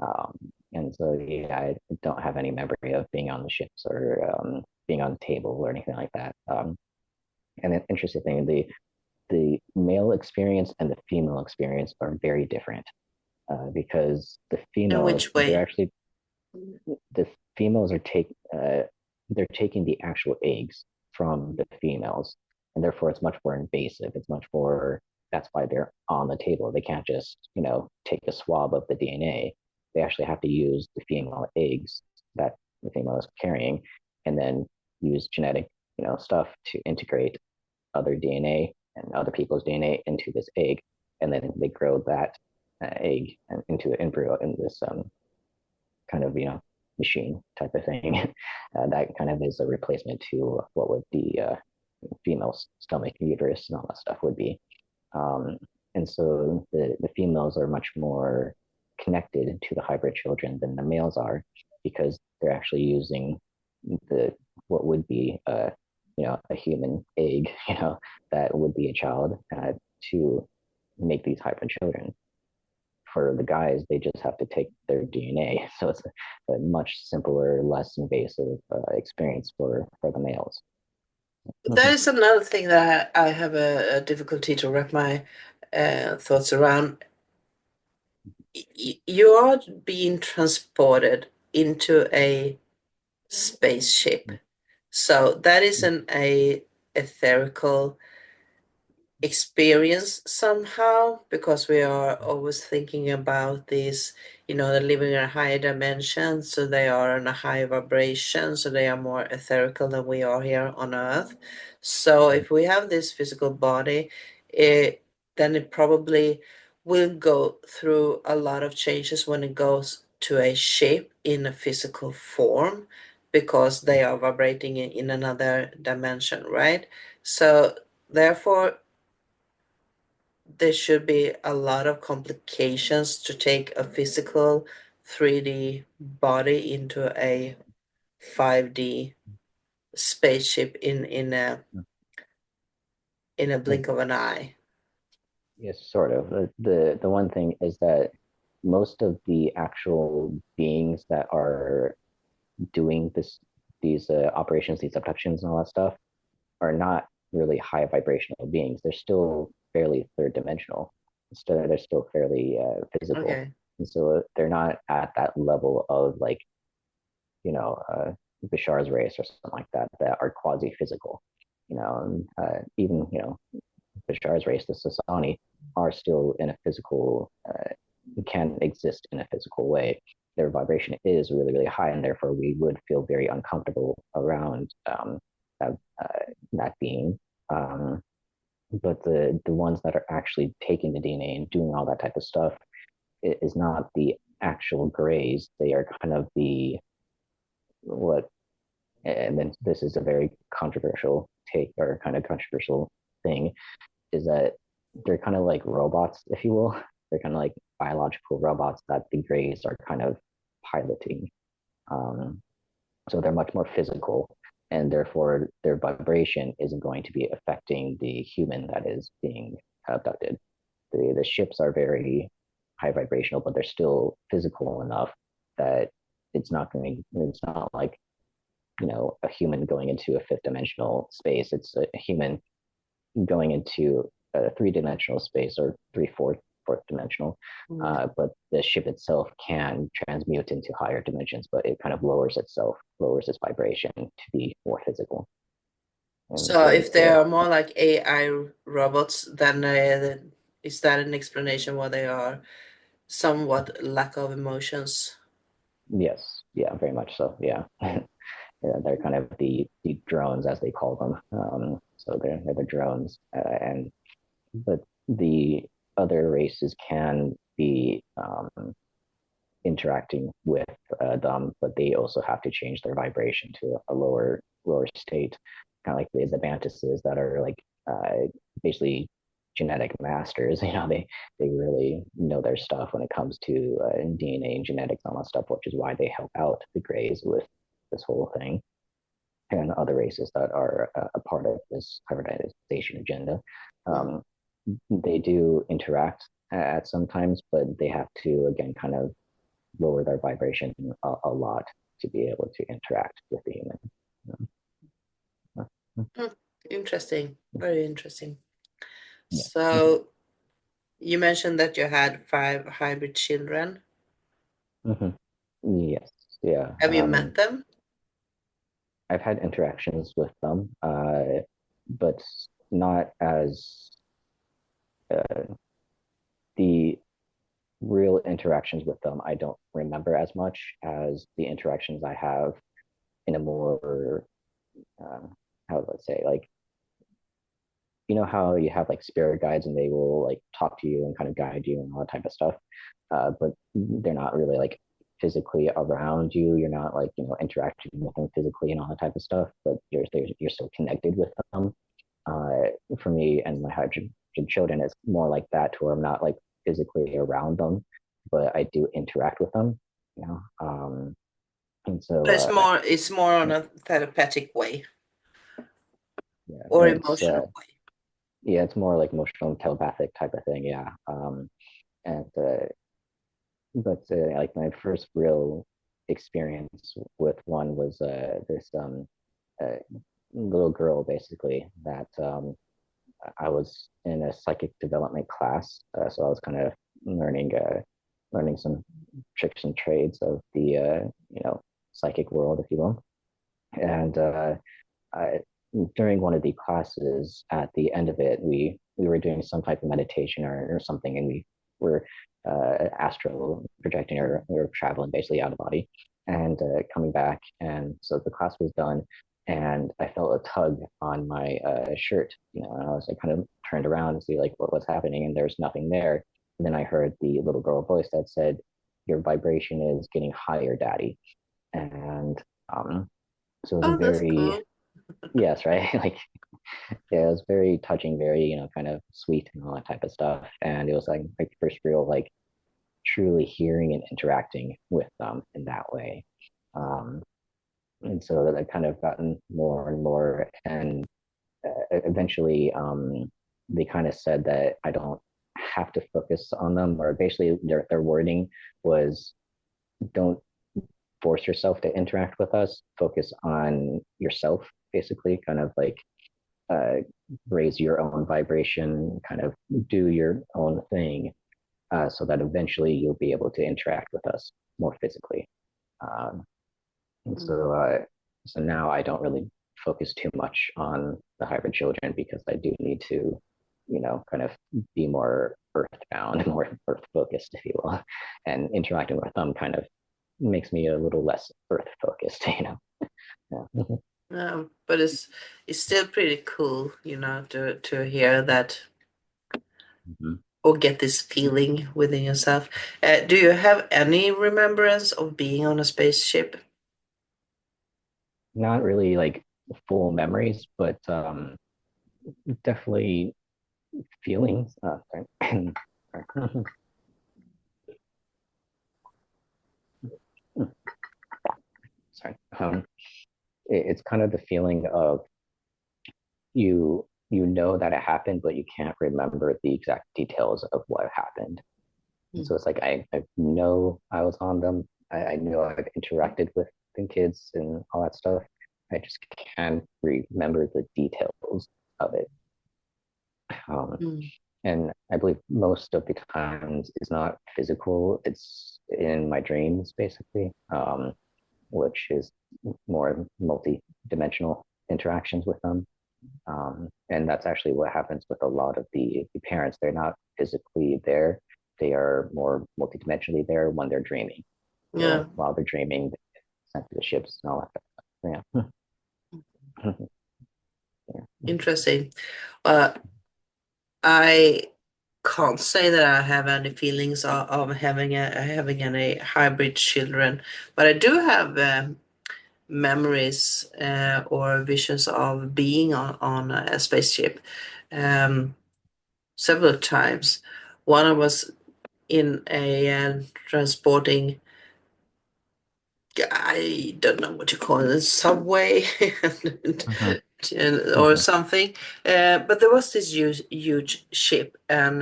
Um, and so yeah, I don't have any memory of being on the ships or being on the table or anything like that. And an interesting thing, the male experience and the female experience are very different because the In females which they're way? actually the females are they're taking the actual eggs from the females, and therefore it's much more invasive. It's much more. That's why they're on the table. They can't just take a swab of the DNA. They actually have to use the female eggs that the female is carrying, and then use genetic stuff to integrate other DNA and other people's DNA into this egg, and then they grow that egg into an embryo in this kind of machine type of thing. That kind of is a replacement to what would the female stomach, uterus, and all that stuff would be. Um, and so the females are much more connected to the hybrid children than the males are, because they're actually using the what would be a human egg, that would be a child, to make these hybrid children. For the guys, they just have to take their DNA. So it's a much simpler, less invasive experience for the males. That is another thing that I have a difficulty to wrap my thoughts around. You are being transported into a spaceship. So that isn't a etherical experience somehow, because we are always thinking about these, they're living in a higher dimension, so they are in a higher vibration, so they are more etherical than we are here on Earth. So if we have this physical body, it then it probably will go through a lot of changes when it goes to a shape in a physical form, because they are vibrating in another dimension, right? So therefore there should be a lot of complications to take a physical 3D body into a 5D spaceship in a Like, blink of an eye. yes, sort of. The one thing is that most of the actual beings that are doing these operations, these abductions, and all that stuff are not really high vibrational beings. They're still fairly third dimensional. They're still fairly physical, Okay. and so they're not at that level of like you know Bashar's race or something like that that are quasi physical. And, even Bashar's race, the Sasani, are still in a physical, can exist in a physical way. Their vibration is really, really high, and therefore we would feel very uncomfortable around that, that being. Um, but the ones that are actually taking the DNA and doing all that type of stuff is not the actual grays. They are kind of the what, and then this is a very controversial take or kind of controversial thing is that they're kind of like robots, if you will. They're kind of like biological robots that the Greys are kind of piloting. Um, so they're much more physical, and therefore their vibration isn't going to be affecting the human that is being abducted. The ships are very high vibrational, but they're still physical enough that it's not like a human going into a fifth dimensional space. It's a human going into a three-dimensional space or fourth dimensional. Mm. But the ship itself can transmute into higher dimensions, but it kind of lowers its vibration to be more physical. And So so if it's they are more like AI robots, then is that an explanation why they are somewhat lack of emotions? yes, yeah, very much so. Yeah. Yeah, they're kind of the drones as they call them. So they're the drones, and but the other races can be interacting with them, but they also have to change their vibration to a lower state, kind of like the mantises that are like basically genetic masters. They really know their stuff when it comes to DNA and genetics and all that stuff, which is why they help out the Greys with this whole thing and other races that are a part of this hybridization agenda. Mm. Um, they do interact at sometimes, but they have to again kind of lower their vibration a lot to be able to interact with the human. Mm. Interesting. Very interesting. Yeah. So you mentioned that you had five hybrid children. Yes. Yeah. Have you met them? I've had interactions with them, but not as the real interactions with them. I don't remember as much as the interactions I have in a more how would I say, like, how you have like spirit guides and they will like talk to you and kind of guide you and all that type of stuff, but they're not really like physically around you. You're not like interacting with them physically and all that type of stuff, but you're still connected with them. For me and my hydrogen children, it's more like that, to where I'm not like physically around them, but I do interact with them. You know, and so But it's more on a therapeutic way yeah, or it's emotional way. yeah, it's more like emotional and telepathic type of thing. Yeah, and but like my first real experience with one was this uh, little girl basically that I was in a psychic development class, so I was kind of learning some tricks and trades of the psychic world, if you will. And I, during one of the classes, at the end of it, we were doing some type of meditation or something, and we were astral projecting, or we were traveling basically out of body and coming back. And so the class was done, and I felt a tug on my shirt, and I was like kind of turned around to see like what was happening, and there's nothing there. And then I heard the little girl voice that said, "Your vibration is getting higher, Daddy." And so it was a Oh, that's very, cool. yes, right? Like, yeah, it was very touching, very, kind of sweet and all that type of stuff. And it was like first real, like, truly hearing and interacting with them in that way. Um, And so that I've kind of gotten more and more, and eventually they kind of said that I don't have to focus on them, or basically their wording was, don't force yourself to interact with us, focus on yourself, basically, kind of like uh, raise your own vibration, kind of do your own thing, so that eventually you'll be able to interact with us more physically. Um, and Mm. so now I don't really focus too much on the hybrid children, because I do need to, kind of be more earthbound, more earth focused, if you will, and interacting with them kind of makes me a little less earth focused, Yeah. But it's still pretty cool, to hear that Mhm. or get this feeling within yourself. Do you have any remembrance of being on a spaceship? Not really like full memories, but definitely feelings. Sorry. Sorry. It's kind of the feeling of you know that it happened, but you can't remember the exact details of what happened. And Mm. so it's like I know I was on them. I know I've interacted with the kids and all that stuff. I just can't remember the details of it. Um, Mm. and I believe most of the times it's not physical; it's in my dreams, basically, which is more multi-dimensional interactions with them. And that's actually what happens with a lot of the parents. They're not physically there; they are more multidimensionally there when they're dreaming. Yeah, So while they're dreaming, they sent to the ships and all that stuff. Yeah. Yeah. interesting. Uh, I can't say that I have any feelings of having any hybrid children, but I do have memories or visions of being on a spaceship um, several times. One I was in a transporting, I don't know what you call it, subway Mhm. or Mhm. something. But there was this huge ship, and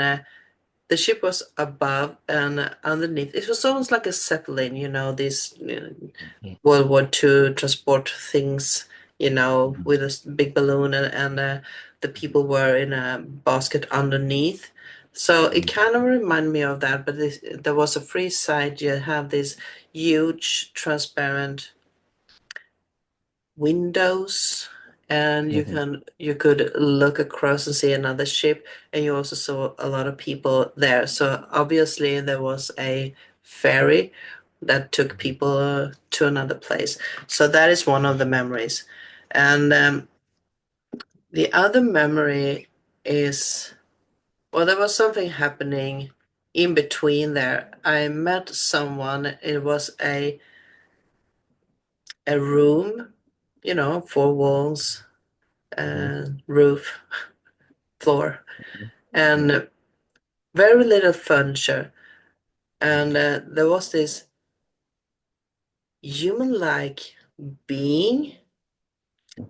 the ship was above and underneath. It was almost like a zeppelin, these World War II transport things, Mhm. with a big balloon, and the people were in a basket underneath. So it Mhm. kind of reminded me of that, but there was a free side. You have this huge transparent windows, and Mhm. you could look across and see another ship, and you also saw a lot of people there. So obviously there was a ferry that took Mhm. people to another place. So that is one of the memories. And the other memory is, well, there was something happening in between there. I met someone. It was a room, four walls, Mhm. roof, floor, Mhm. Yeah. and very little furniture. And there was this human-like being,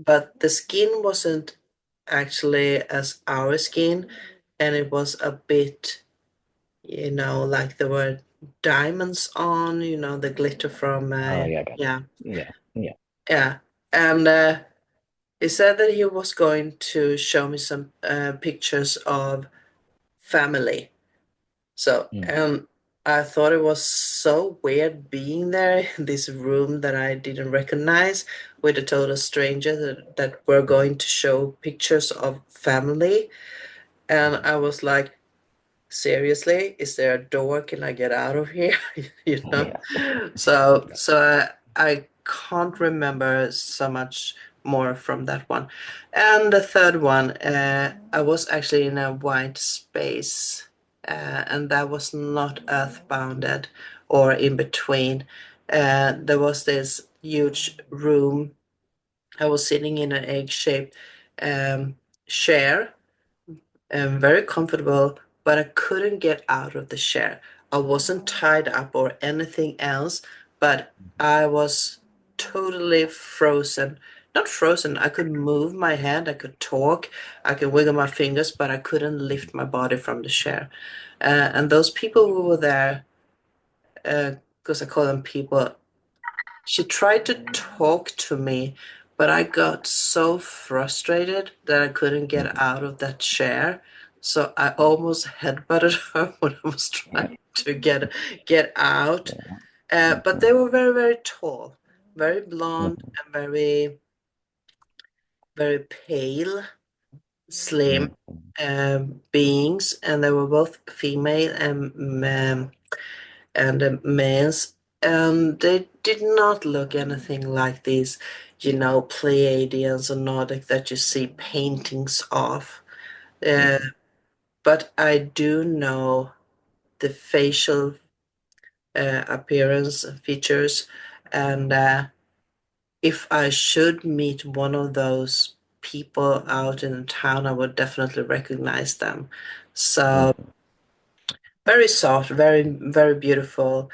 but the skin wasn't actually as our skin, and it was a bit, like there were diamonds on, the glitter from, Oh yeah, I got you. yeah, Yeah. Yeah. yeah. And he said that he was going to show me some pictures of family. So, Mm. I thought it was so weird being there in this room that I didn't recognize with a total stranger that were going to show pictures of family. And Mhm. I was like, seriously, is there a door? Can I get out of here? You know? Yes. So, Yeah. so I can't remember so much more from that one. And the third one, I was actually in a white space, and that was not earthbounded or in between. There was this huge room. I was sitting in an egg-shaped chair, very comfortable, but I couldn't get out of the chair. I wasn't tied up or anything else, but I was totally frozen. Not frozen. I could move my hand, I could talk, I could wiggle my fingers, but I couldn't lift my body from the chair. And those people who were there, because I call them people, she tried to talk to me, but I got so frustrated that I couldn't get Mhm. out of that chair. So I almost headbutted her when I was Yeah. trying to get out. Yeah. But Mhm. they were very, very tall, very blonde, Mhm. and very, very pale, slim Mhm. beings, and they were both female and males, and they did not look anything like these, Pleiadians or Nordic that you see paintings of. Uh, Mhm. but I do know the facial appearance features, and if I should meet one of those people out in town, I would definitely recognize them. So Mhm. very soft, very, very beautiful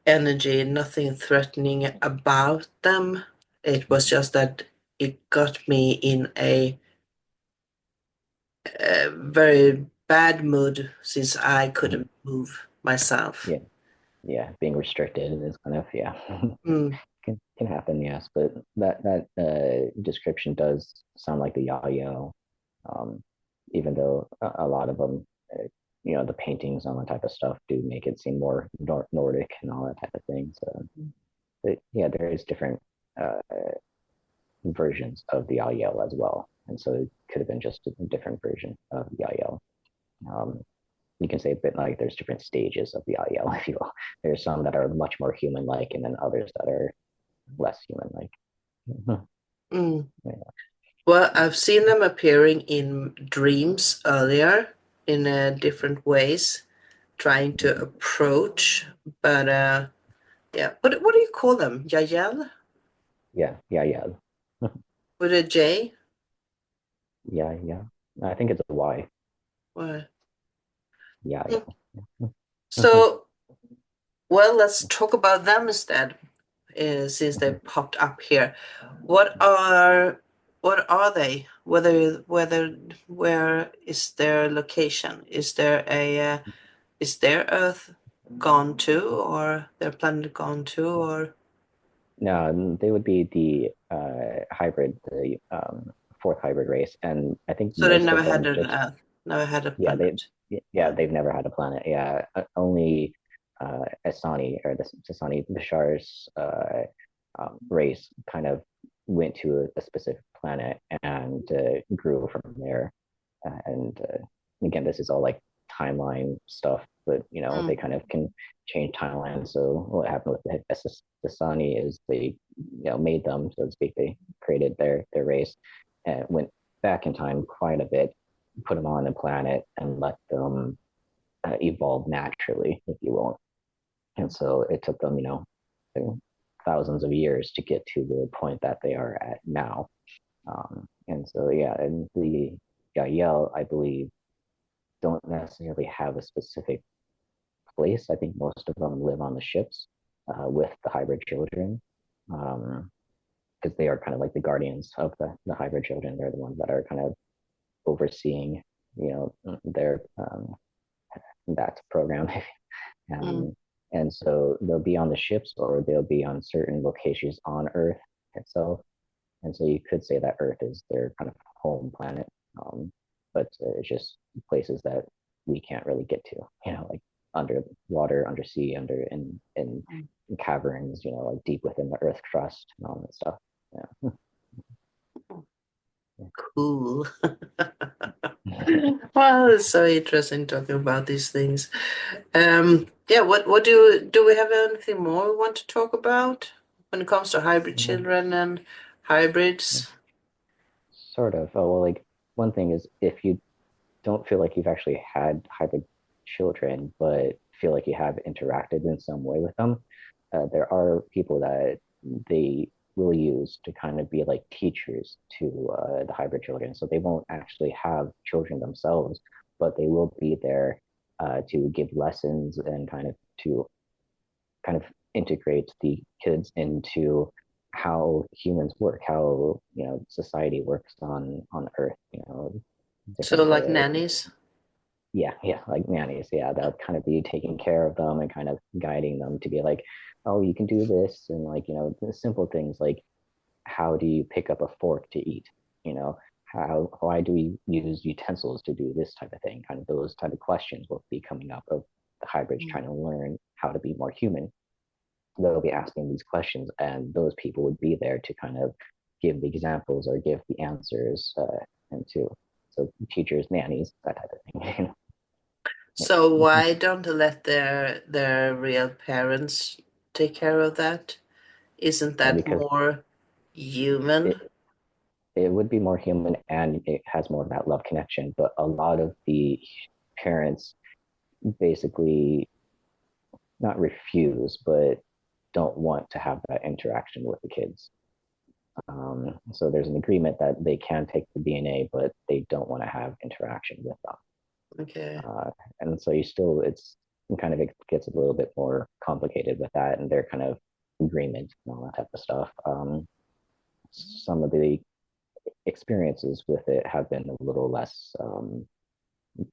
energy, nothing threatening about them. It was Mhm. just that it got me in a very bad mood since I couldn't Mhm. move myself. Yeah. Yeah. Being restricted is kind of, yeah. Mm, Can happen, yes. But that description does sound like the Yayo, um, even though a lot of them, the paintings and all that type of stuff do make it seem more Nordic and all that type of thing. So, but yeah, there is different uh, versions of the Yayo as well, and so it could have been just a different version of Yayo. Um, you can say a bit like there's different stages of the Yayo, if you will. There's some that are much more human-like, and then others that are less human-like. Mhm. mm. Yeah. Well, I've seen them appearing in dreams earlier in different ways, trying to Mhm. approach, but yeah. What do you call them? Yayel Yeah, yeah, yeah. with a J? Yeah, yeah. I think it's a Y. What? Yeah, Hmm. yeah. So, well, let's talk about them instead, since they popped up here. What are what are they? Where is their location? Is their Earth gone too, or their planet gone too, or No, they would be the hybrid, the fourth hybrid race, and I think so they most never of had them an just Earth, never had a yeah planet. they've never had a planet. Yeah, only Asani or the Sasani Bishar's race kind of went to a specific planet and grew from there. And again, this is all like timeline stuff, but they Mm, kind of can change timelines. So what happened with the Sasani is they made them, so to speak. They created their race and went back in time quite a bit, put them on a planet and let them evolve naturally, if you will. And so it took them, thousands of years to get to the point that they are at now. And so, yeah, and the Yael, I believe, don't necessarily have a specific place. I think most of them live on the ships with the hybrid children, because they are kind of like the guardians of the hybrid children. They're the ones that are kind of overseeing, their that program. mm, um, and so they'll be on the ships or they'll be on certain locations on Earth itself. And so you could say that Earth is their kind of home planet, but it's just places that we can't really get to, like under water, under sea, in mm. caverns, like deep within the Earth crust and all that stuff. Yeah. Cool. Well, it's so interesting talking about these things. Yeah, what do we have anything more we want to talk about when it comes to hybrid Yeah. children and hybrids? Sort of. Oh, well, like one thing is if you don't feel like you've actually had hybrid children, but feel like you have interacted in some way with them, there are people that they will use to kind of be like teachers to the hybrid children. So they won't actually have children themselves, but they will be there to give lessons and kind of to kind of integrate the kids into how humans work, how society works on Earth. So Different. like nannies. Yeah, yeah, like nannies. Yeah, that would kind of be taking care of them and kind of guiding them to be like, oh, you can do this, and like the simple things like how do you pick up a fork to eat? You know, why do we use utensils to do this type of thing? Kind of those type of questions will be coming up of the hybrids Mm. trying to learn how to be more human. They'll be asking these questions, and those people would be there to kind of give the examples or give the answers, and to so teachers, nannies, that type of thing. So why don't they let their real parents take care of that? Isn't that Because more human? it it would be more human and it has more of that love connection. But a lot of the parents basically not refuse, but don't want to have that interaction with the kids. So there's an agreement that they can take the DNA, but they don't want to have interaction with them. Okay. Uh, and so you still, it kind of it gets a little bit more complicated with that and their kind of agreement and all that type of stuff. Some of the experiences with it have been a little less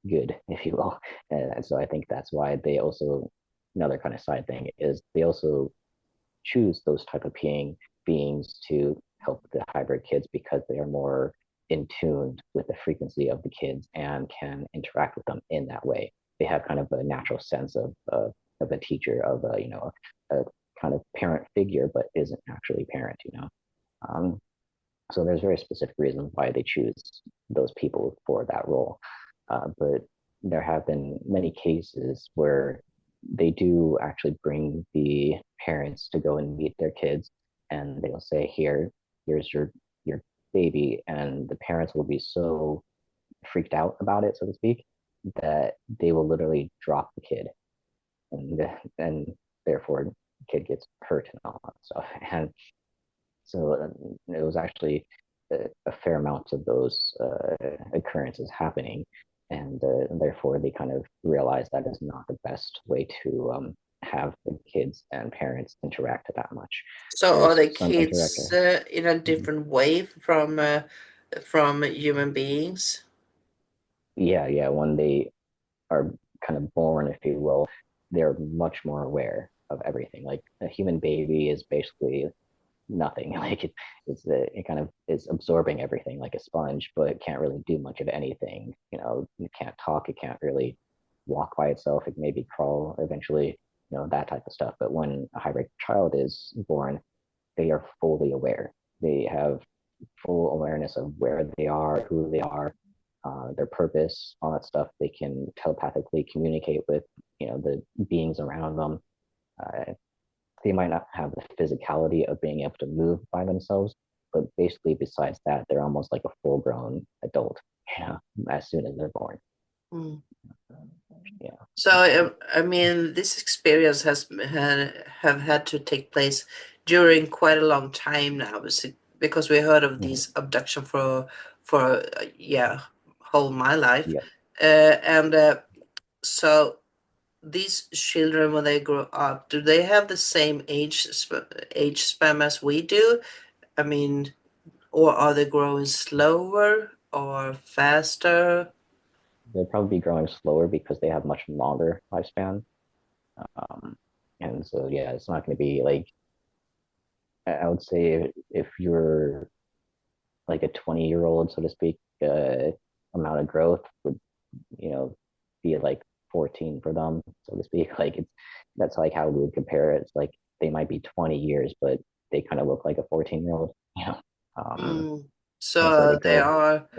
good, if you will. And so I think that's why they also, another kind of side thing is they also choose those type of beings to help the hybrid kids because they are more in tune with the frequency of the kids and can interact with them in that way. They have kind of a natural sense of a teacher, of a a kind of parent figure, but isn't actually parent. Um, so there's very specific reasons why they choose those people for that role. But there have been many cases where they do actually bring the parents to go and meet their kids, and they'll say, here's your baby," and the parents will be so freaked out about it, so to speak, that they will literally drop the kid, and and therefore the kid gets hurt and all that stuff. And so it was actually a fair amount of those occurrences happening, and therefore they kind of realized that is not the best way to have the kids and parents interact that much. So are There's the some kids interactor. in a Mhm. different way from human beings? Yeah, yeah. When they are kind of born, if you will, they're much more aware of everything. Like a human baby is basically nothing. Like it kind of is absorbing everything like a sponge, but it can't really do much of anything. It can't talk. It can't really walk by itself. It maybe crawl eventually. That type of stuff. But when a hybrid child is born, they are fully aware. They have full awareness of where they are, who they are, their purpose, all that stuff. They can telepathically communicate with the beings around them. Uh, they might not have the physicality of being able to move by themselves, but basically, besides that, they're almost like a full grown adult, as soon as they're born. Mm. Yeah. So I mean, this experience have had to take place during quite a long time now, because we heard of Mm-hmm. these abduction for yeah, whole my life, Yep. and so these children when they grow up, do they have the same age span as we do? I mean, or are they growing slower or faster? They'll probably be growing slower because they have much longer lifespan. Um, and so, yeah, it's not going to be like, I would say if you're like a 20-year-old, so to speak, amount of growth would, you know, be like 14 for them, so to speak. Like that's like how we would compare it. It's like they might be 20 years, but they kind of look like a 14-year-old, Um, Mm. and so they So they grow. are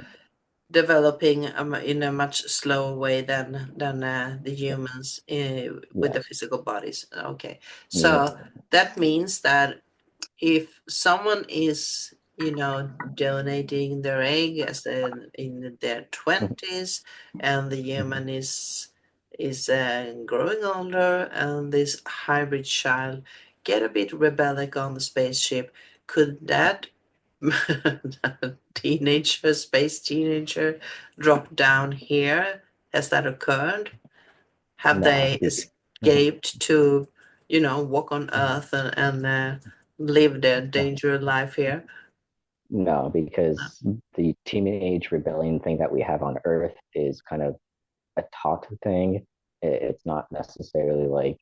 developing in a much slower way than the Yeah, humans with the yes, physical bodies. Okay, yep, so that means that if someone is, donating their egg as in their 20s, and the human is growing older, and this hybrid child get a bit rebellic on the spaceship, could that space teenager drop down here? Has that occurred? Have no, they escaped to, walk on Earth and live their No, dangerous life here. no, because the teenage rebellion thing that we have on Earth is kind of a taught thing. It's not necessarily like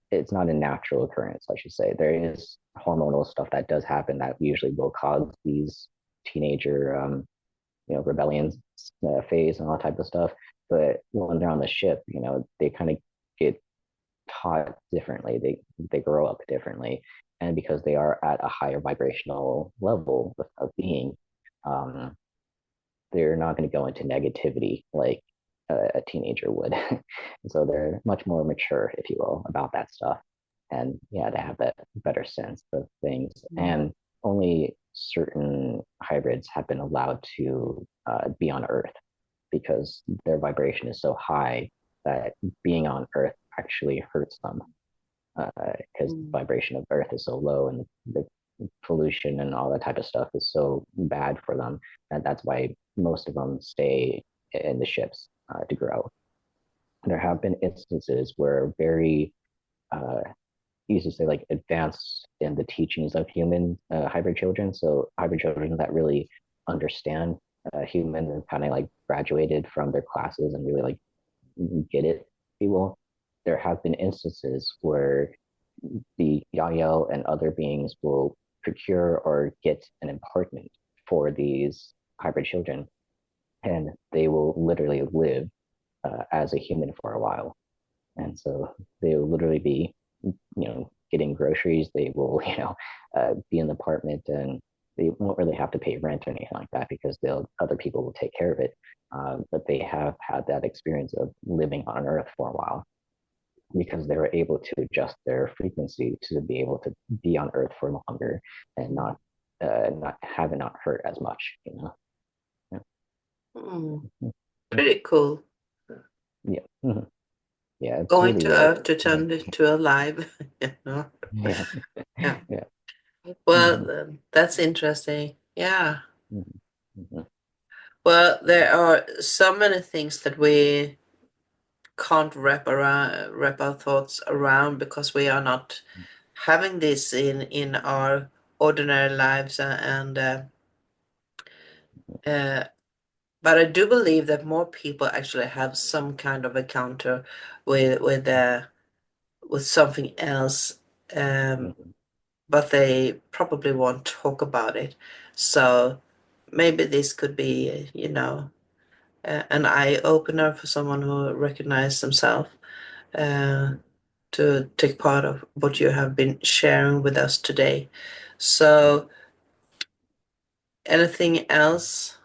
it's not a natural occurrence, I should say. There is hormonal stuff that does happen that usually will cause these teenager, rebellions phase and all that type of stuff. But when they're on the ship, they kind of get taught differently. They grow up differently, and because they are at a higher vibrational level of being, um, they're not going to go into negativity like a teenager would. And so they're much more mature, if you will, about that stuff. And yeah, they have that better sense of things. And only certain hybrids have been allowed to be on Earth because their vibration is so high that being on Earth actually hurts them because the Mm. vibration of Earth is so low and the pollution and all that type of stuff is so bad for them. And that's why most of them stay in the ships to grow. And there have been instances where very, uh, used to say like advanced in the teachings of human hybrid children. So hybrid children that really understand human and kind of like graduated from their classes and really like get it, if you will. There have been instances where the Yael and other beings will procure or get an apartment for these hybrid children, and they will literally live as a human for a while. And so they will literally be, getting groceries. They will, be in the apartment, and they won't really have to pay rent or anything like that because other people will take care of it. But they have had that experience of living on Earth for a while because they were able to adjust their frequency to be able to be on Earth for longer and not have it not hurt as much. Yeah. Mm. Yeah. Pretty cool. Yeah. Mm-hmm. Yeah, it's Going to really Earth to yeah, turn it to alive. You know? yeah, Yeah. yeah. Mm-hmm. Well, that's interesting. Yeah. Mm-hmm. Well, there are so many things that we can't wrap our thoughts around because we are not having this in our ordinary lives uh, but I do believe that more people actually have some kind of encounter with something else, um, Mm-hmm. but they probably won't talk about it. So maybe this could be, an eye opener for someone who recognizes themselves. Uh, to take part of what you have been sharing with us today. So, anything else?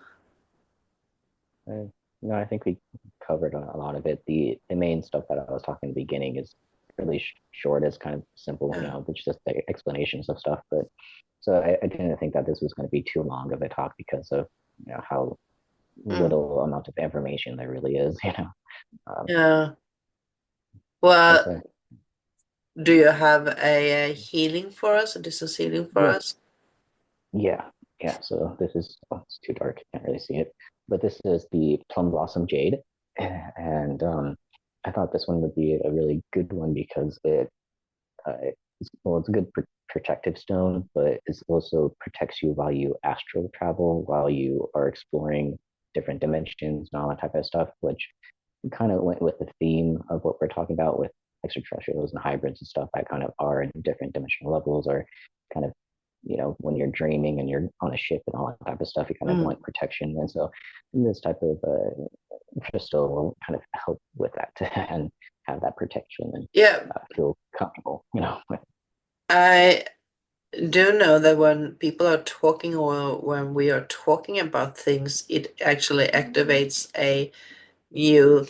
Uh, no, I think we covered a lot of it. The main stuff that I was talking in the beginning is really short, is kind of simple, Yeah. which just the explanations of stuff. But so I didn't think that this was going to be too long of a talk because of how Mm. little amount of information there really is. Yeah. But Well, do you have a healing for us? A distance healing for yes, us? yeah, yeah. So this is it's too dark, can't really see it. But this is the Plum Blossom Jade, and I thought this one would be a really good one because it's a good protective stone, but it also protects you while you astral travel, while you are exploring different dimensions and all that type of stuff, which kind of went with the theme of what we're talking about with extraterrestrials and hybrids and stuff that kind of are in different dimensional levels or kind of when you're dreaming and you're on a ship and all that type of stuff, you kind of Mm. want protection. And so this type of crystal will kind of help with that and have that protection and Yeah, feel comfortable with. I do know that when people are talking or when we are talking about things, it actually activates a new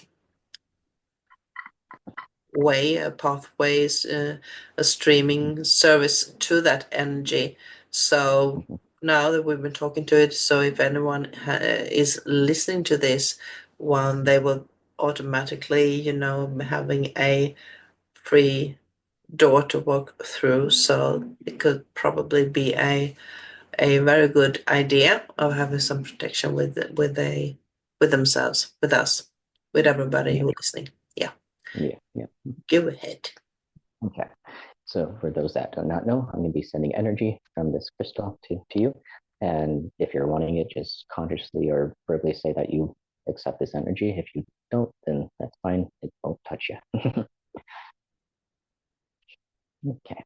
way, a pathways, a streaming service to that energy. So now that we've been talking to it, so if anyone is listening to this one, they will automatically, having a free door to walk through. So it could probably be a very good idea of having some protection with themselves, with us, with everybody Yeah, who is listening. Yeah, yeah, yeah. go ahead. Okay. So for those that do not know, I'm going to be sending energy from this crystal to you. And if you're wanting it, just consciously or verbally say that you accept this energy. If you don't, then that's fine. It won't touch you. Okay.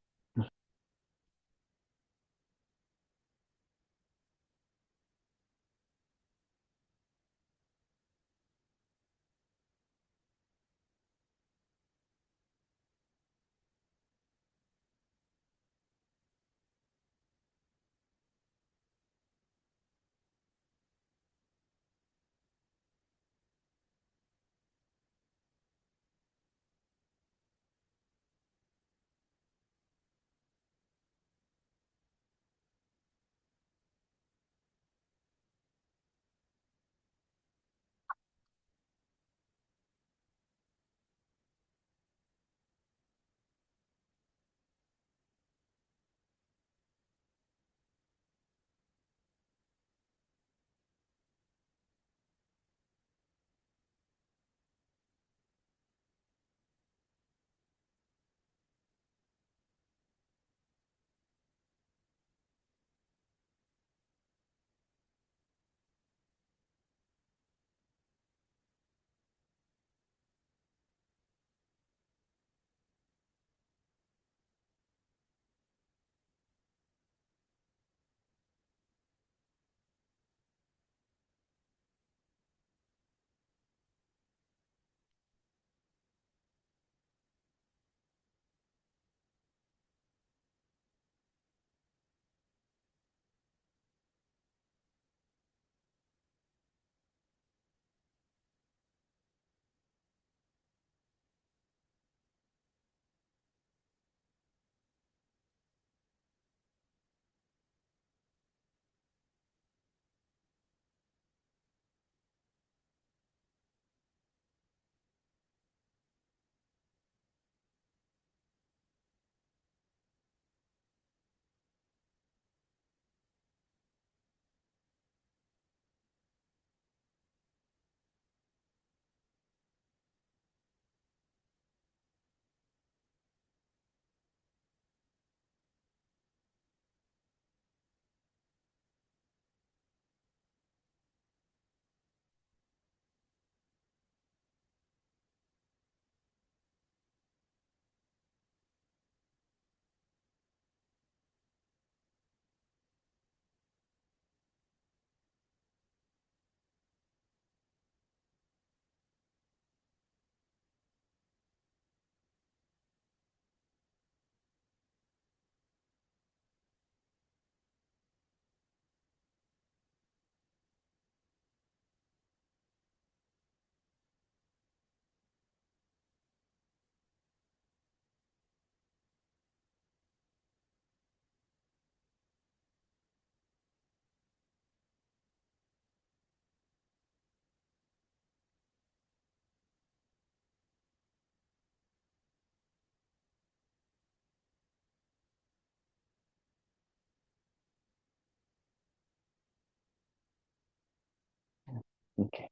Okay.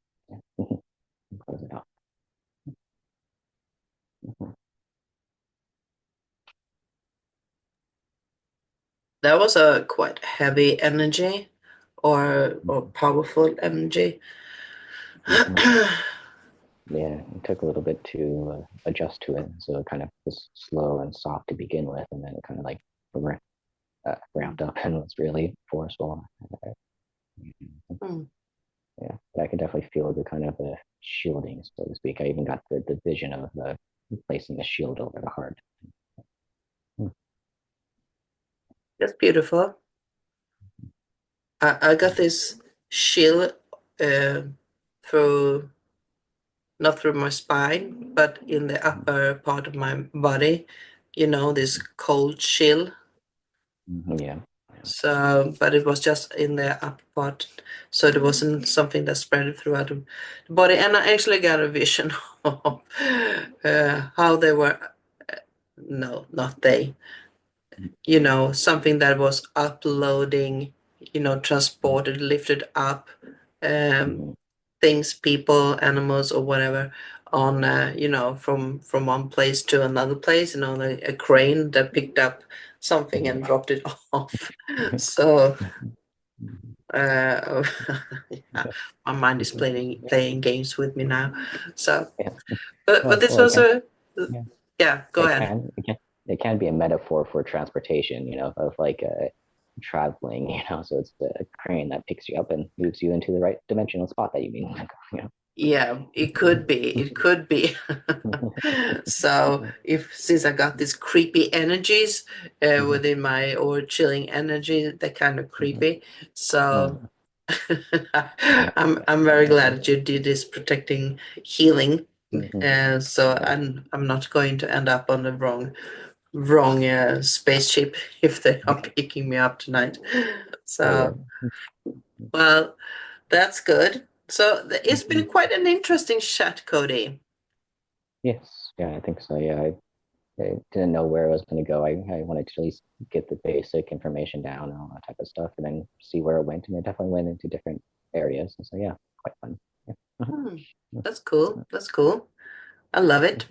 Close it out. That was a quite heavy energy or powerful energy. Mm-hmm. Yeah, it took a little bit to adjust to it. So it kind of was slow and soft to begin with, and then it kind of like ramped up and was really forceful. Mm. Yeah, but I could definitely feel the kind of shielding, so to speak. I even got the vision of placing the shield over the heart. That's beautiful. I got this chill uh, through not through my spine, but in the upper part of my body. You know, this cold chill. Mm-hmm. Yeah. So, but it was just in the upper part, so it wasn't something that spread throughout the body. And I actually got a vision of how they were. No, not they. You know, something that was uploading, you know, transported, lifted up, um, Mm-hmm. things, people, animals, or whatever on from one place to another place, and on a crane that picked up something Mhm. and dropped it off. So uh, yeah, my mind is playing games with me now. So, Yeah. but Well, this was a yeah, yeah. Go it ahead. can, it can, it can be a metaphor for transportation, of like traveling, so it's a crane that picks you up and moves you into the right dimensional spot that you mean. Yeah, it could be. It could be. So if since I got these creepy energies Mhm. within my or chilling energy, they're kind of Mhm. creepy. So Mhm. Yeah. I'm very glad that you did this protecting healing. Mhm. So Yeah. I'm not going to end up on the wrong spaceship if they are picking me up tonight. Oh yeah. So well, that's good. So it's Mhm. been quite an interesting chat, Cody. Yes. Yeah, I think so. Yeah, I didn't know where I was going to go. I wanted to at least get the basic information down and all that type of stuff, and then see where it went. And it definitely went into different areas. And so yeah, quite fun. Yeah. Hmm, Mhm. that's cool. That's cool. I love it.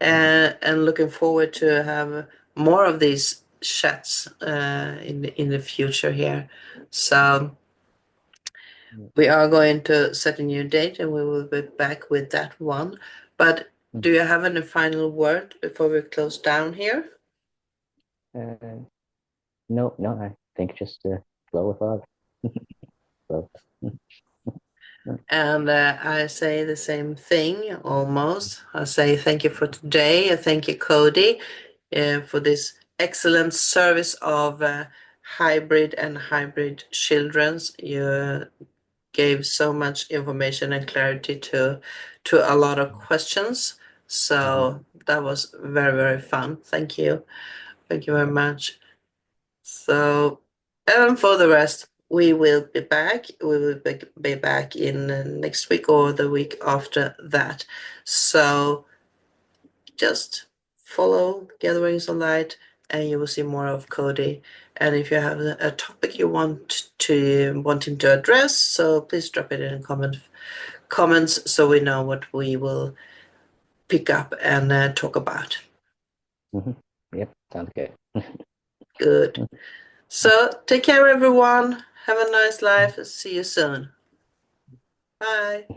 Mhm. And looking forward to have more of these chats in the future here. So Mhm. we are going to set a new date and we will be back with that one. But do you have any final word before we close down here? Uh, no, no, I think just flow with love. Flow. And I say the same thing almost. I say thank you for today. Thank you, Cody, for this excellent service of hybrid children's. You gave so much information and clarity to a lot of questions. Mhm. So that was very, very fun. Thank you. Thank you very Yeah. much. So, and for the rest, we will be back. We will be back in next week or the week after that. So just follow Gatherings of Light and you will see more of Cody. And if you have a topic you want him to address, so please drop it in comments so we know what we will pick up and talk about. Mhm. Yep. Sounds good. Good. So take care, everyone. Have a nice life. See you soon. Bye.